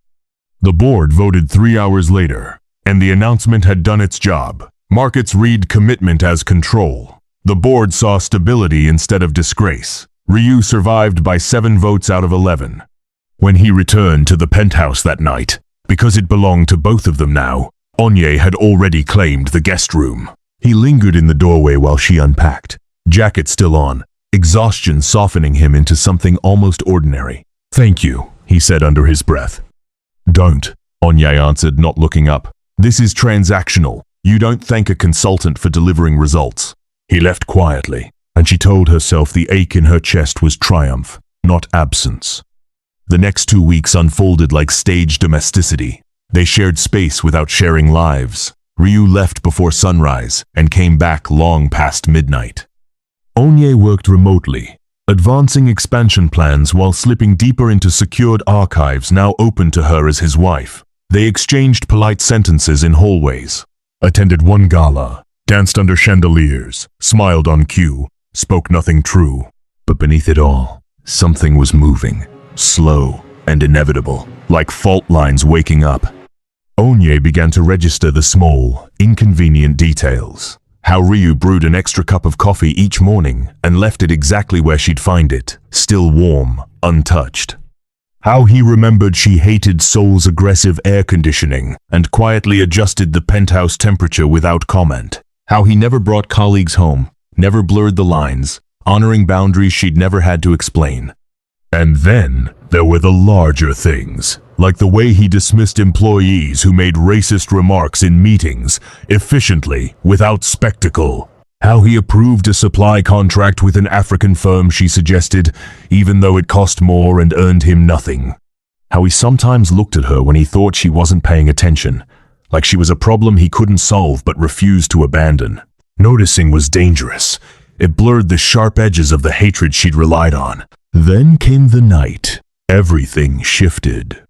The board voted 3 hours later, and the announcement had done its job. Markets read commitment as control. The board saw stability instead of disgrace. Ryu survived by 7 votes out of 11. When he returned to the penthouse that night, because it belonged to both of them now, Onye had already claimed the guest room. He lingered in the doorway while she unpacked, jacket still on, exhaustion softening him into something almost ordinary. "Thank you," he said under his breath. "Don't," Onye answered, not looking up. "This is transactional. You don't thank a consultant for delivering results." He left quietly, and she told herself the ache in her chest was triumph, not absence. The next 2 weeks unfolded like stage domesticity. They shared space without sharing lives. Ryu left before sunrise and came back long past midnight. Onye worked remotely, advancing expansion plans while slipping deeper into secured archives now open to her as his wife. They exchanged polite sentences in hallways, attended one gala, danced under chandeliers, smiled on cue, spoke nothing true. But beneath it all, something was moving, slow and inevitable, like fault lines waking up. Onye began to register the small, inconvenient details. How Ryu brewed an extra cup of coffee each morning and left it exactly where she'd find it, still warm, untouched. How he remembered she hated Seoul's aggressive air conditioning and quietly adjusted the penthouse temperature without comment. How he never brought colleagues home, never blurred the lines, honoring boundaries she'd never had to explain. And then there were the larger things, like the way he dismissed employees who made racist remarks in meetings, efficiently, without spectacle. How he approved a supply contract with an African firm she suggested, even though it cost more and earned him nothing. How he sometimes looked at her when he thought she wasn't paying attention, like she was a problem he couldn't solve but refused to abandon. Noticing was dangerous. It blurred the sharp edges of the hatred she'd relied on. Then came the night. Everything shifted.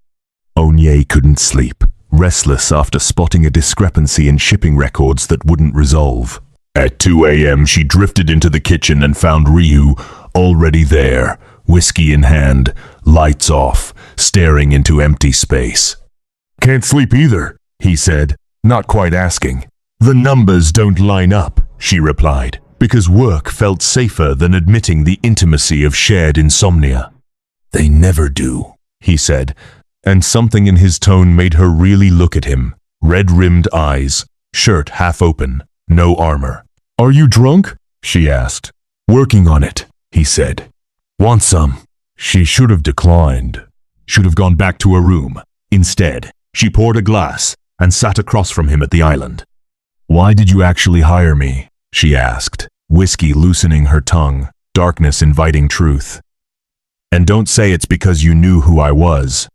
Onye couldn't sleep, restless after spotting a discrepancy in shipping records that wouldn't resolve. At 2 a.m. she drifted into the kitchen and found Ryu already there, whiskey in hand, lights off, staring into empty space. "Can't sleep either," he said, not quite asking. "The numbers don't line up," she replied, because work felt safer than admitting the intimacy of shared insomnia. "They never do," he said, and something in his tone made her really look at him. Red-rimmed eyes, shirt half open, no armor. "Are you drunk?" she asked. "Working on it," he said. "Want some?" She should have declined, should have gone back to her room. Instead, she poured a glass and sat across from him at the island. "Why did you actually hire me?" she asked, whiskey loosening her tongue, darkness inviting truth. "And don't say it's because you knew who I was.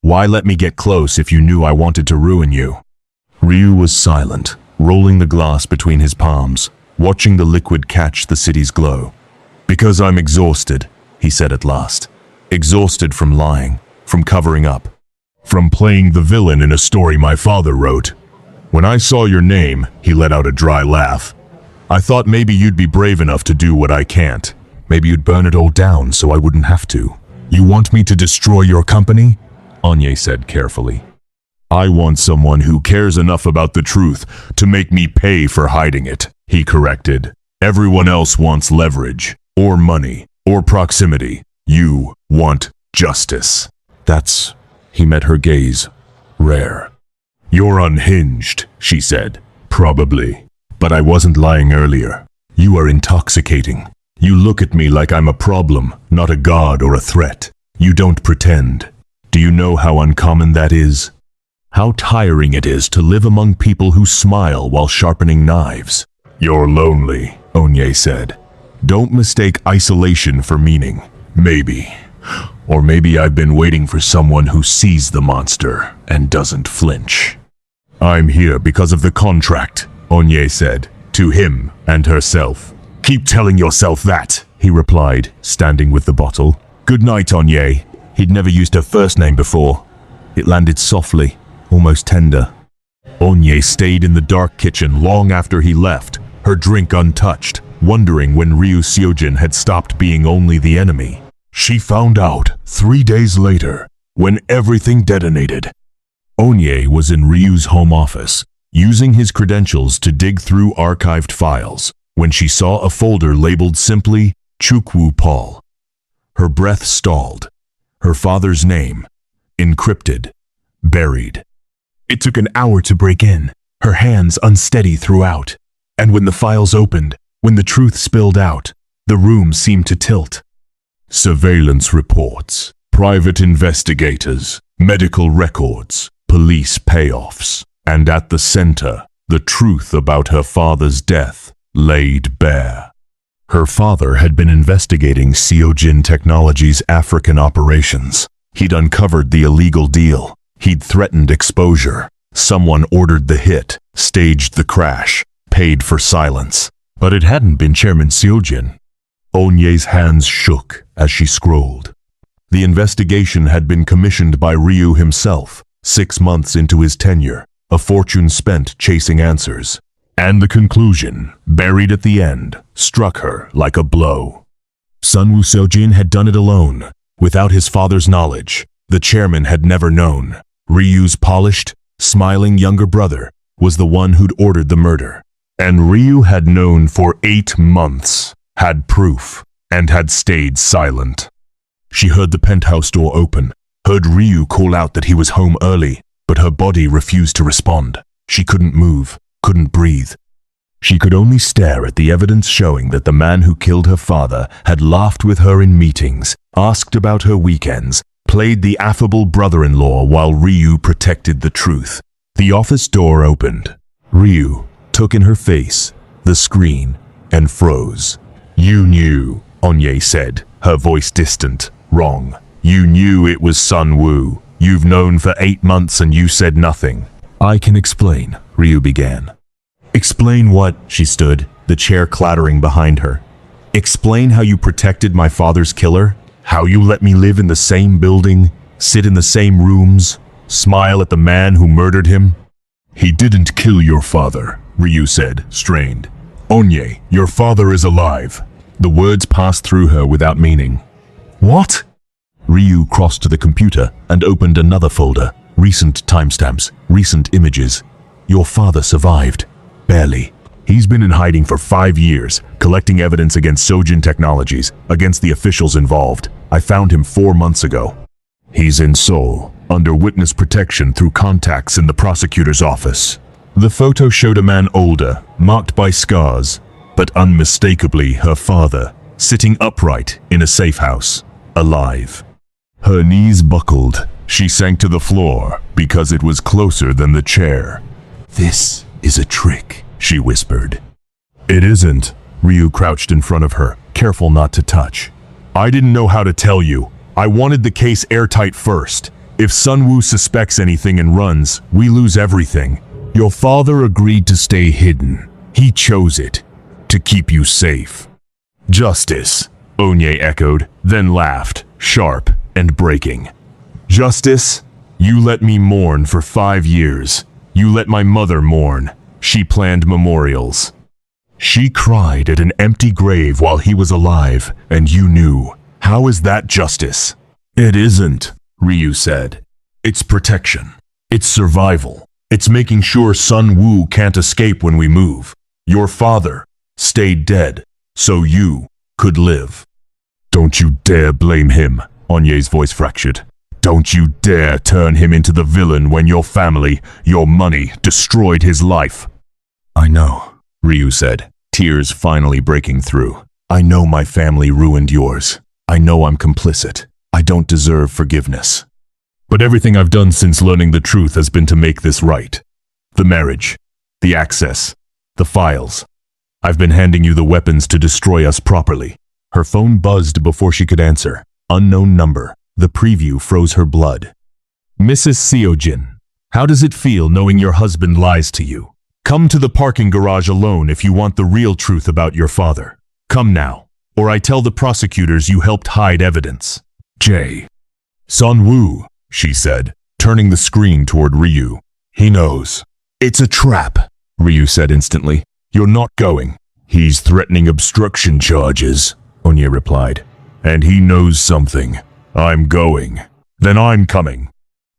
Why let me get close if you knew I wanted to ruin you?" Ryu was silent, rolling the glass between his palms, watching the liquid catch the city's glow. "Because I'm exhausted," he said at last. "Exhausted from lying, from covering up, from playing the villain in a story my father wrote. When I saw your name," he let out a dry laugh, "I thought maybe you'd be brave enough to do what I can't. Maybe you'd burn it all down so I wouldn't have to." "You want me to destroy your company?" Onye said carefully. "I want someone who cares enough about the truth to make me pay for hiding it," he corrected. "Everyone else wants leverage, or money, or proximity. You want justice." "That's," he met her gaze, "rare." "You're unhinged," she said. "Probably. But I wasn't lying earlier. You are intoxicating. You look at me like I'm a problem, not a god or a threat. You don't pretend. Do you know how uncommon that is? How tiring it is to live among people who smile while sharpening knives." "You're lonely," Onye said. "Don't mistake isolation for meaning. Maybe. Or maybe I've been waiting for someone who sees the monster and doesn't flinch." "I'm here because of the contract," Onye said, to him and herself. "Keep telling yourself that," he replied, standing with the bottle. "Good night, Onye." He'd never used her first name before. It landed softly, almost tender. Onye stayed in the dark kitchen long after he left, her drink untouched, wondering when Ryu Seojin had stopped being only the enemy. She found out 3 days later, when everything detonated. Onye was in Ryu's home office, using his credentials to dig through archived files, when she saw a folder labeled simply Chukwu Paul. Her breath stalled. Her father's name, encrypted, buried. It took an hour to break in, her hands unsteady throughout. And when the files opened, when the truth spilled out, the room seemed to tilt. Surveillance reports, private investigators, medical records, police payoffs, and at the center, the truth about her father's death laid bare. Her father had been investigating Seojin Technologies' African operations. He'd uncovered the illegal deal. He'd threatened exposure. Someone ordered the hit, staged the crash, paid for silence. But it hadn't been Chairman Seojin. Onye's hands shook as she scrolled. The investigation had been commissioned by Ryu himself, 6 months into his tenure, a fortune spent chasing answers. And the conclusion, buried at the end, struck her like a blow. Ryu Seojin had done it alone, without his father's knowledge. The chairman had never known. Ryu's polished, smiling younger brother was the one who'd ordered the murder. And Ryu had known for 8 months, had proof, and had stayed silent. She heard the penthouse door open, heard Ryu call out that he was home early, but her body refused to respond. She couldn't move, couldn't breathe. She could only stare at the evidence showing that the man who killed her father had laughed with her in meetings, asked about her weekends, played the affable brother-in-law while Ryu protected the truth. The office door opened. Ryu took in her face, the screen, and froze. "You knew," Onye said, her voice distant. "Wrong. You knew it was Sun Woo. You've known for 8 months and you said nothing." "I can explain," Ryu began. "Explain what?" She stood, the chair clattering behind her. "Explain how you protected my father's killer? How you let me live in the same building, sit in the same rooms, smile at the man who murdered him?" "He didn't kill your father," Ryu said, strained. "Onye, your father is alive." The words passed through her without meaning. "What?" Ryu crossed to the computer and opened another folder. Recent timestamps, recent images. "Your father survived. Barely. He's been in hiding for 5 years, collecting evidence against Seojin Technologies, against the officials involved. I found him 4 months ago. He's in Seoul, under witness protection through contacts in the prosecutor's office." The photo showed a man older, marked by scars, but unmistakably her father, sitting upright in a safe house, alive. Her knees buckled. She sank to the floor because it was closer than the chair. This is a trick, she whispered. It isn't. Ryu crouched in front of her, careful not to touch. I didn't know how to tell you. I wanted the case airtight first. If Sunwoo suspects anything and runs, we lose everything. Your father agreed to stay hidden. He chose it, to keep you safe. Justice, Onye echoed, then laughed, sharp and breaking. Justice? You let me mourn for 5 years. You let my mother mourn. She planned memorials. She cried at an empty grave while he was alive, and you knew. How is that justice? It isn't, Ryu said. It's protection. It's survival. It's making sure Sunwoo can't escape when we move. Your father stayed dead, so you could live. Don't you dare blame him, Onye's voice fractured. Don't you dare turn him into the villain when your family, your money, destroyed his life. I know, Ryu said, tears finally breaking through. I know my family ruined yours. I know I'm complicit. I don't deserve forgiveness. But everything I've done since learning the truth has been to make this right. The marriage, the access, the files. I've been handing you the weapons to destroy us properly. Her phone buzzed before she could answer. Unknown number. The preview froze her blood. Mrs. Seojin, how does it feel knowing your husband lies to you? Come to the parking garage alone if you want the real truth about your father. Come now, or I tell the prosecutors you helped hide evidence. Jay. Sunwoo, she said, turning the screen toward Ryu. He knows. It's a trap, Ryu said instantly. You're not going. He's threatening obstruction charges, Onye replied. And he knows something. I'm going. Then I'm coming.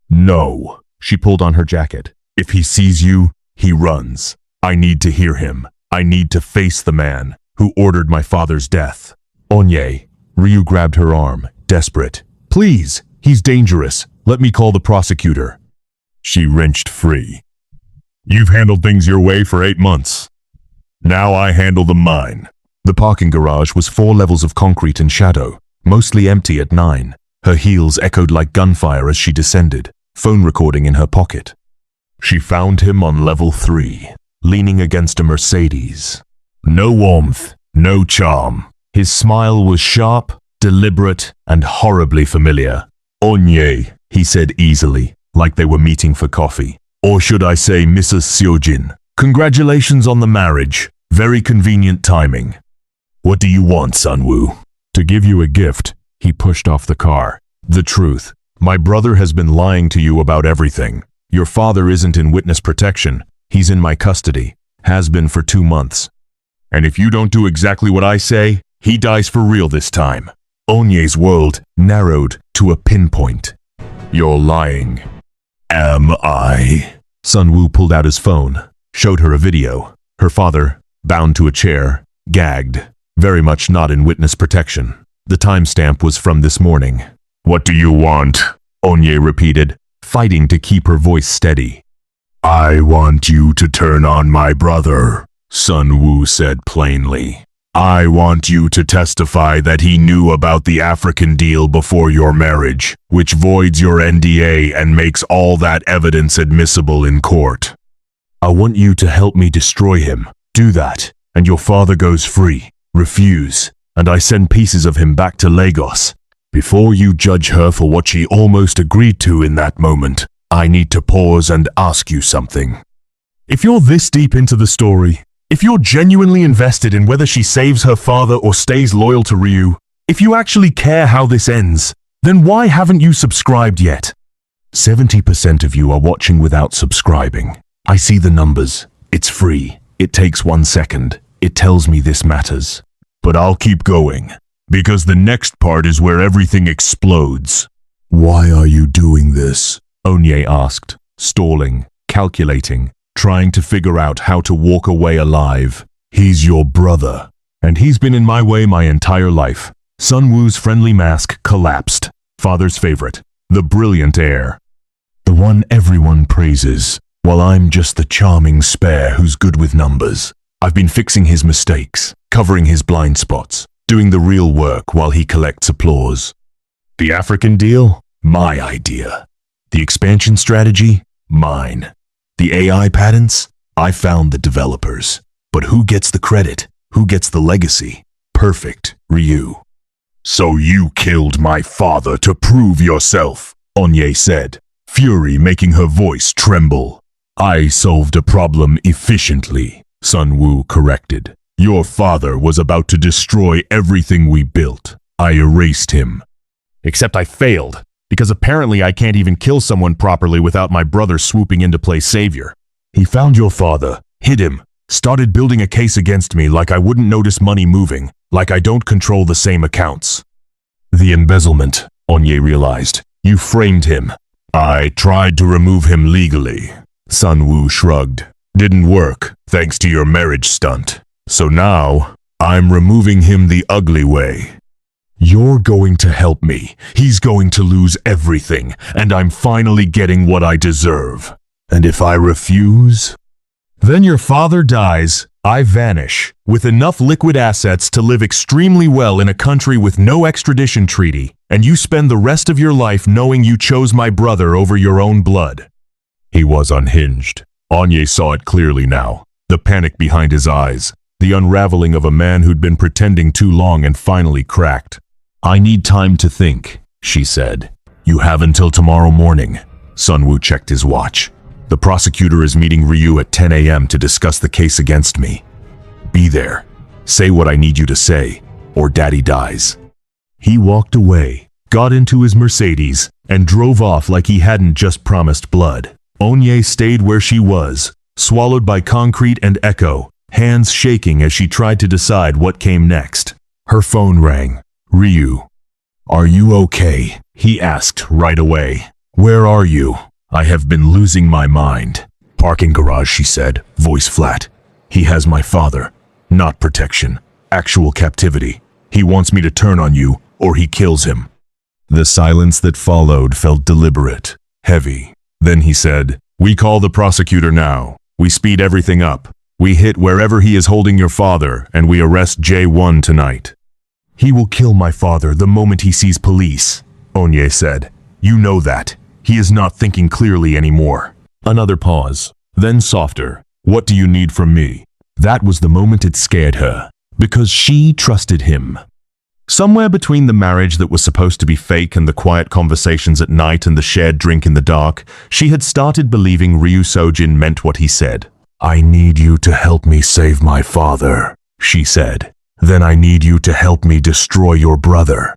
No. She pulled on her jacket. If he sees you, he runs. I need to hear him. I need to face the man who ordered my father's death. Onye. Ryu grabbed her arm, desperate. Please, he's dangerous. Let me call the prosecutor. She wrenched free. You've handled things your way for 8 months. Now I handle them mine. The parking garage was 4 levels of concrete and shadow, mostly empty at 9. Her heels echoed like gunfire as she descended, phone recording in her pocket. She found him on level 3, leaning against a Mercedes. No warmth, no charm. His smile was sharp, deliberate, and horribly familiar. Onye, he said easily, like they were meeting for coffee. Or should I say Mrs. Seojin. Congratulations on the marriage. Very convenient timing. What do you want, Sunwoo? To give you a gift. He pushed off the car. The truth. My brother has been lying to you about everything. Your father isn't in witness protection. He's in my custody. Has been for 2 months. And if you don't do exactly what I say, he dies for real this time. Onye's world narrowed to a pinpoint. You're lying. Am I? Sunwoo pulled out his phone, showed her a video. Her father, bound to a chair, gagged, very much not in witness protection. The timestamp was from this morning. What do you want? Onye repeated, fighting to keep her voice steady. I want you to turn on my brother, Sunwoo said plainly. I want you to testify that he knew about the African deal before your marriage, which voids your NDA and makes all that evidence admissible in court. I want you to help me destroy him. Do that, and your father goes free. Refuse, and I send pieces of him back to Lagos. Before you judge her for what she almost agreed to in that moment, I need to pause and ask you something. If you're this deep into the story, if you're genuinely invested in whether she saves her father or stays loyal to Ryu, if you actually care how this ends, then why haven't you subscribed yet? 70% of you are watching without subscribing. I see the numbers. It's free. It takes 1 second. It tells me this matters. But I'll keep going, because the next part is where everything explodes. Why are you doing this? Onye asked, stalling, calculating, trying to figure out how to walk away alive. He's your brother, and he's been in my way my entire life. Sunwoo's friendly mask collapsed. Father's favorite, the brilliant heir. The one everyone praises, while I'm just the charming spare who's good with numbers. I've been fixing his mistakes, covering his blind spots, doing the real work while he collects applause. The African deal? My idea. The expansion strategy? Mine. The AI patents? I found the developers. But who gets the credit? Who gets the legacy? Perfect, Ryu. So you killed my father to prove yourself, Onye said, fury making her voice tremble. I solved a problem efficiently, Sun Wu corrected. Your father was about to destroy everything we built. I erased him. Except I failed, because apparently I can't even kill someone properly without my brother swooping in to play savior. He found your father, hid him, started building a case against me like I wouldn't notice money moving, like I don't control the same accounts. The embezzlement, Onye realized. You framed him. I tried to remove him legally. Sun Wu shrugged. Didn't work, thanks to your marriage stunt. So now, I'm removing him the ugly way. You're going to help me. He's going to lose everything, and I'm finally getting what I deserve. And if I refuse? Then your father dies, I vanish, with enough liquid assets to live extremely well in a country with no extradition treaty, and you spend the rest of your life knowing you chose my brother over your own blood. He was unhinged. Onye saw it clearly now, the panic behind his eyes, the unraveling of a man who'd been pretending too long and finally cracked. I need time to think, she said. You have until tomorrow morning. Sun Wu checked his watch. The prosecutor is meeting Ryu at 10 a.m. to discuss the case against me. Be there. Say what I need you to say, or Daddy dies. He walked away, got into his Mercedes, and drove off like he hadn't just promised blood. Onye stayed where she was, swallowed by concrete and echo, hands shaking as she tried to decide what came next. Her phone rang. Ryu. Are you okay? He asked right away. Where are you? I have been losing my mind. Parking garage, she said, voice flat. He has my father. Not protection. Actual captivity. He wants me to turn on you, or he kills him. The silence that followed felt deliberate, heavy. Then he said, we call the prosecutor now. We speed everything up. We hit wherever he is holding your father, and we arrest J1 tonight. He will kill my father the moment he sees police, Onye said. You know that. He is not thinking clearly anymore. Another pause, then softer. What do you need from me? That was the moment it scared her, because she trusted him. Somewhere between the marriage that was supposed to be fake and the quiet conversations at night and the shared drink in the dark, she had started believing Ryu Seojin meant what he said. I need you to help me save my father, she said. Then I need you to help me destroy your brother.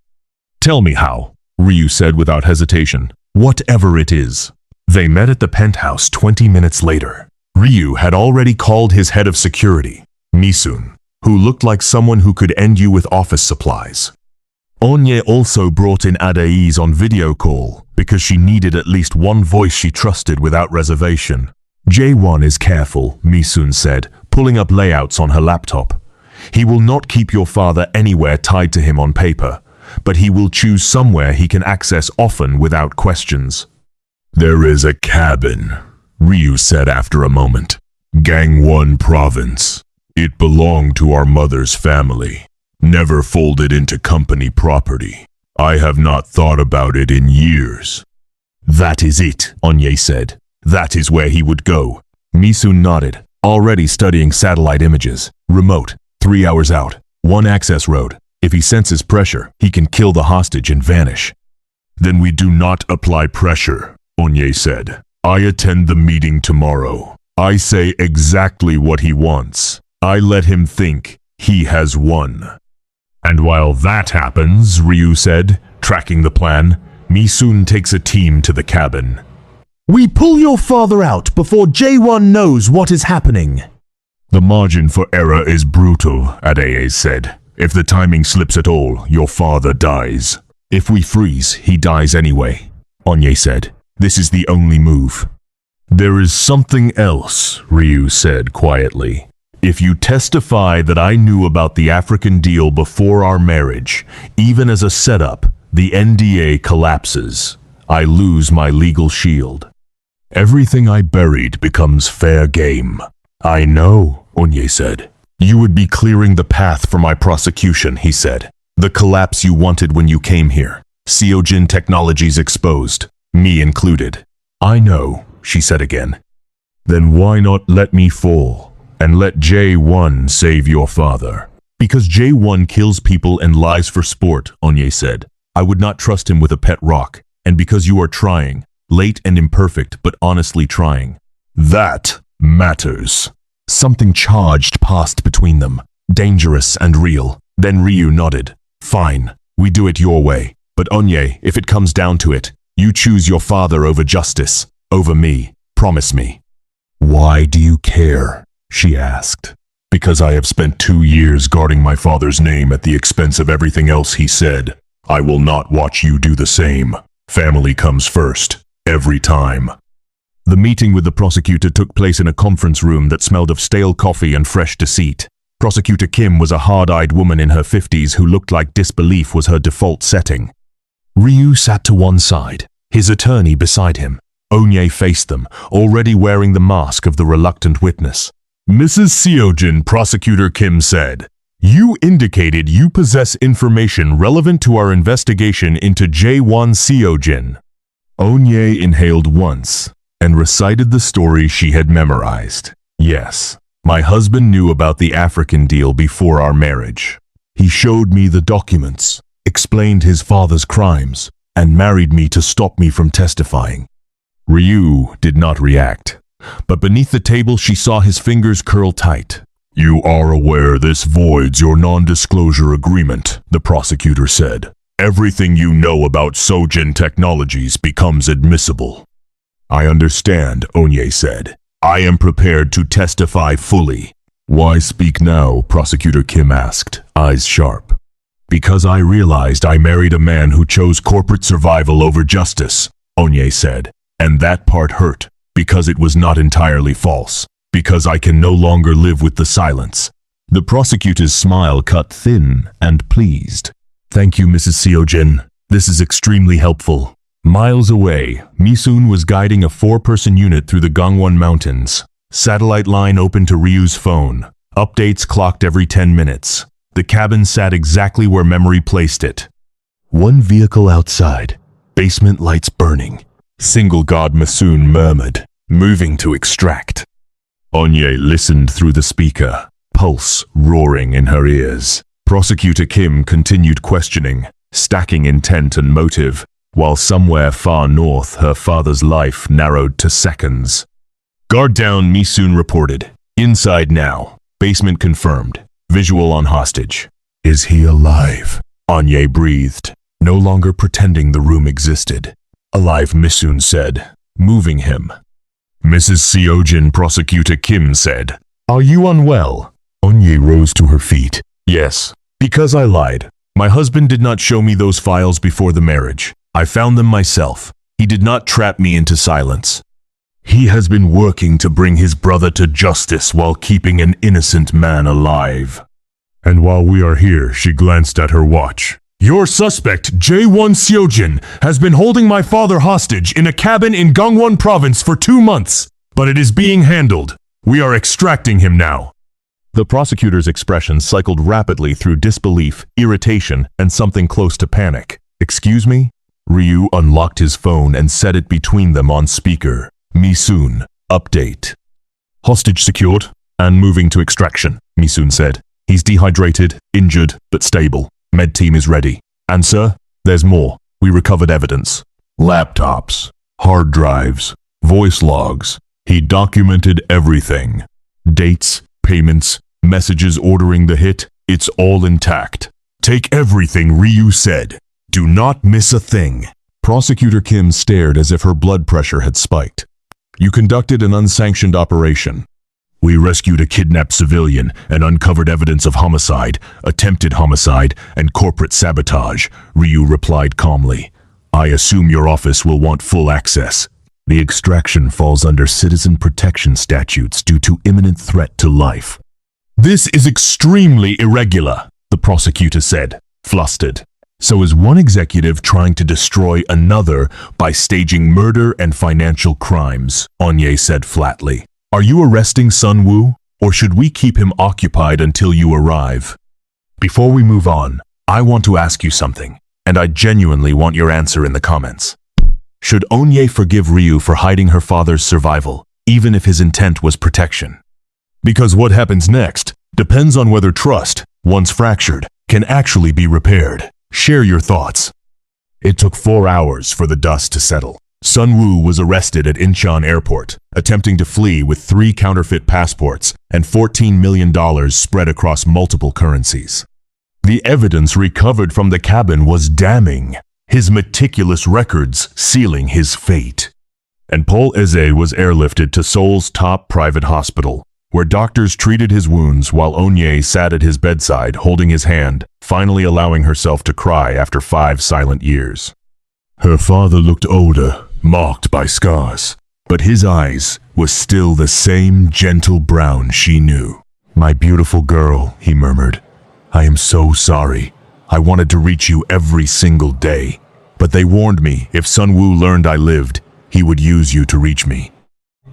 Tell me how, Ryu said without hesitation. Whatever it is. They met at the penthouse 20 minutes later. Ryu had already called his head of security, Misun, who looked like someone who could end you with office supplies. Onye also brought in Adaiz on video call because she needed at least one voice she trusted without reservation. J1 is careful, Misun said, pulling up layouts on her laptop. He will not keep your father anywhere tied to him on paper, but he will choose somewhere he can access often without questions. There is a cabin, Ryu said after a moment. Gangwon Province. It belonged to our mother's family, never folded into company property. I have not thought about it in years. That is it, Onye said. That is where he would go. Misun nodded, already studying satellite images. Remote, 3 hours out, one access road. If he senses pressure, he can kill the hostage and vanish. Then we do not apply pressure, Onye said. I attend the meeting tomorrow. I say exactly what he wants. I let him think he has won. And while that happens, Ryu said, tracking the plan, Misun takes a team to the cabin. We pull your father out before J1 knows what is happening. The margin for error is brutal, Adaiz said. If the timing slips at all, your father dies. If we freeze, he dies anyway, Onye said. This is the only move. There is something else, Ryu said quietly. If you testify that I knew about the African deal before our marriage, even as a setup, the NDA collapses. I lose my legal shield. Everything I buried becomes fair game. I know, Onye said. You would be clearing the path for my prosecution, he said. The collapse you wanted when you came here. Seojin Technologies exposed, me included. I know, she said again. Then why not let me fall and let J1 save your father? Because J1 kills people and lies for sport, Onye said. I would not trust him with a pet rock. And because you are trying, late and imperfect, but honestly trying. That matters. Something charged passed between them, dangerous and real. Then Ryu nodded. Fine, we do it your way. But Onye, if it comes down to it, you choose your father over justice, over me. Promise me. Why do you care? She asked. Because I have spent 2 years guarding my father's name at the expense of everything else he said. I will not watch you do the same. Family comes first, every time. The meeting with the prosecutor took place in a conference room that smelled of stale coffee and fresh deceit. Prosecutor Kim was a hard-eyed woman in her 50s who looked like disbelief was her default setting. Ryu sat to one side, his attorney beside him. Onye faced them, already wearing the mask of the reluctant witness. Mrs. Seojin, Prosecutor Kim said, you indicated you possess information relevant to our investigation into J1 Seojin. Onye inhaled once and recited the story she had memorized. Yes, my husband knew about the African deal before our marriage. He showed me the documents, explained his father's crimes, and married me to stop me from testifying. Ryu did not react, but beneath the table she saw his fingers curl tight. You are aware this voids your non-disclosure agreement, the prosecutor said. Everything you know about Seojin Technologies becomes admissible. I understand, Onye said. I am prepared to testify fully. Why speak now? Prosecutor Kim asked, eyes sharp. Because I realized I married a man who chose corporate survival over justice, Onye said. And that part hurt, because it was not entirely false. Because I can no longer live with the silence. The prosecutor's smile cut thin and pleased. Thank you, Mrs. Seojin. This is extremely helpful. Miles away, Misun was guiding a 4-person unit through the Gangwon Mountains. Satellite line open to Ryu's phone. Updates clocked every 10 minutes. The cabin sat exactly where memory placed it. One vehicle outside. Basement lights burning. Single guard Misun murmured, moving to extract. Onye listened through the speaker, pulse roaring in her ears. Prosecutor Kim continued questioning, stacking intent and motive, while somewhere far north her father's life narrowed to seconds. Guard down, Misun reported. Inside now. Basement confirmed. Visual on hostage. Is he alive? Onye breathed, no longer pretending the room existed. Alive, Misun said, moving him. Mrs. Seojin, Prosecutor Kim said. Are you unwell? Onye rose to her feet. Yes, because I lied. My husband did not show me those files before the marriage. I found them myself. He did not trap me into silence. He has been working to bring his brother to justice while keeping an innocent man alive. And while we are here, she glanced at her watch. Your suspect, J1 Seojin, has been holding my father hostage in a cabin in Gangwon Province for 2 months, but it is being handled. We are extracting him now. The prosecutor's expression cycled rapidly through disbelief, irritation, and something close to panic. Excuse me? Ryu unlocked his phone and set it between them on speaker. Misun, update. Hostage secured and moving to extraction, Misun said. He's dehydrated, injured, but stable. Med team is ready. And sir, there's more. We recovered evidence. Laptops, hard drives, voice logs. He documented everything. Dates, payments, messages ordering the hit. It's all intact. Take everything Ryu said. Do not miss a thing. Prosecutor Kim stared as if her blood pressure had spiked. You conducted an unsanctioned operation. We rescued a kidnapped civilian and uncovered evidence of homicide, attempted homicide, and corporate sabotage, Ryu replied calmly. I assume your office will want full access. The extraction falls under citizen protection statutes due to imminent threat to life. This is extremely irregular, the prosecutor said, flustered. So is one executive trying to destroy another by staging murder and financial crimes, Onye said flatly. Are you arresting Sun Woo, or should we keep him occupied until you arrive? Before we move on, I want to ask you something, and and I genuinely want your answer in the comments. Should Onye forgive Ryu for hiding her father's survival, even if his intent was protection? Because what happens next depends on whether trust, once fractured, can actually be repaired. Share your thoughts. It took 4 hours for the dust to settle. Sun Woo was arrested at Incheon Airport, attempting to flee with 3 counterfeit passports and $14 million spread across multiple currencies. The evidence recovered from the cabin was damning, his meticulous records sealing his fate. And Onye Eze was airlifted to Seoul's top private hospital, where doctors treated his wounds while Onye sat at his bedside holding his hand, finally allowing herself to cry after 5 silent years. Her father looked older, marked by scars, but his eyes were still the same gentle brown she knew. "My beautiful girl," he murmured. "I am so sorry. I wanted to reach you every single day, but they warned me if Sun Woo learned I lived, he would use you to reach me."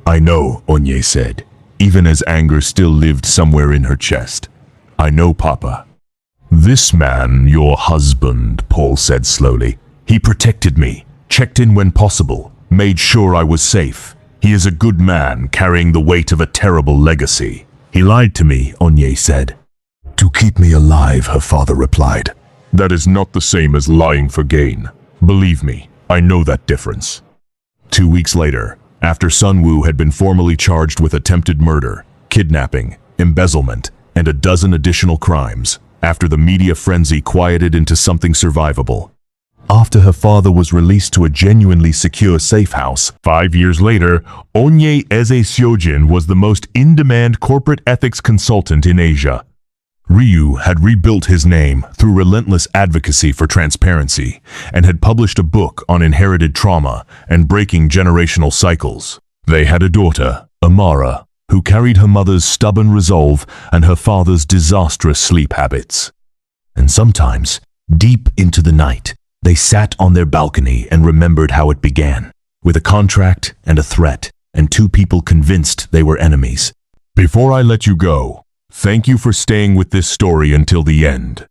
"I know," Onye said, even as anger still lived somewhere in her chest. "I know, Papa." "This man, your husband," Paul said slowly. "He protected me, checked in when possible, made sure I was safe. He is a good man carrying the weight of a terrible legacy." "He lied to me," Onye said. "To keep me alive," her father replied. "That is not the same as lying for gain. Believe me, I know that difference." 2 weeks later, after Sun Woo had been formally charged with attempted murder, kidnapping, embezzlement, and a dozen additional crimes, after the media frenzy quieted into something survivable, after her father was released to a genuinely secure safe house, 5 years later, Onye Eze Seojin was the most in-demand corporate ethics consultant in Asia. Ryu had rebuilt his name through relentless advocacy for transparency and had published a book on inherited trauma and breaking generational cycles. They had a daughter, Amara, who carried her mother's stubborn resolve and her father's disastrous sleep habits. And sometimes, deep into the night, they sat on their balcony and remembered how it began, with a contract and a threat, and 2 people convinced they were enemies. Before I let you go, thank you for staying with this story until the end.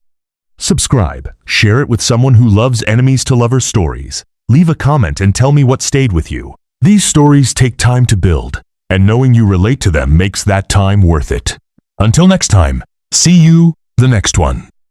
Subscribe, share it with someone who loves enemies to lovers stories. Leave a comment and tell me what stayed with you. These stories take time to build, and knowing you relate to them makes that time worth it. Until next time, see you the next one.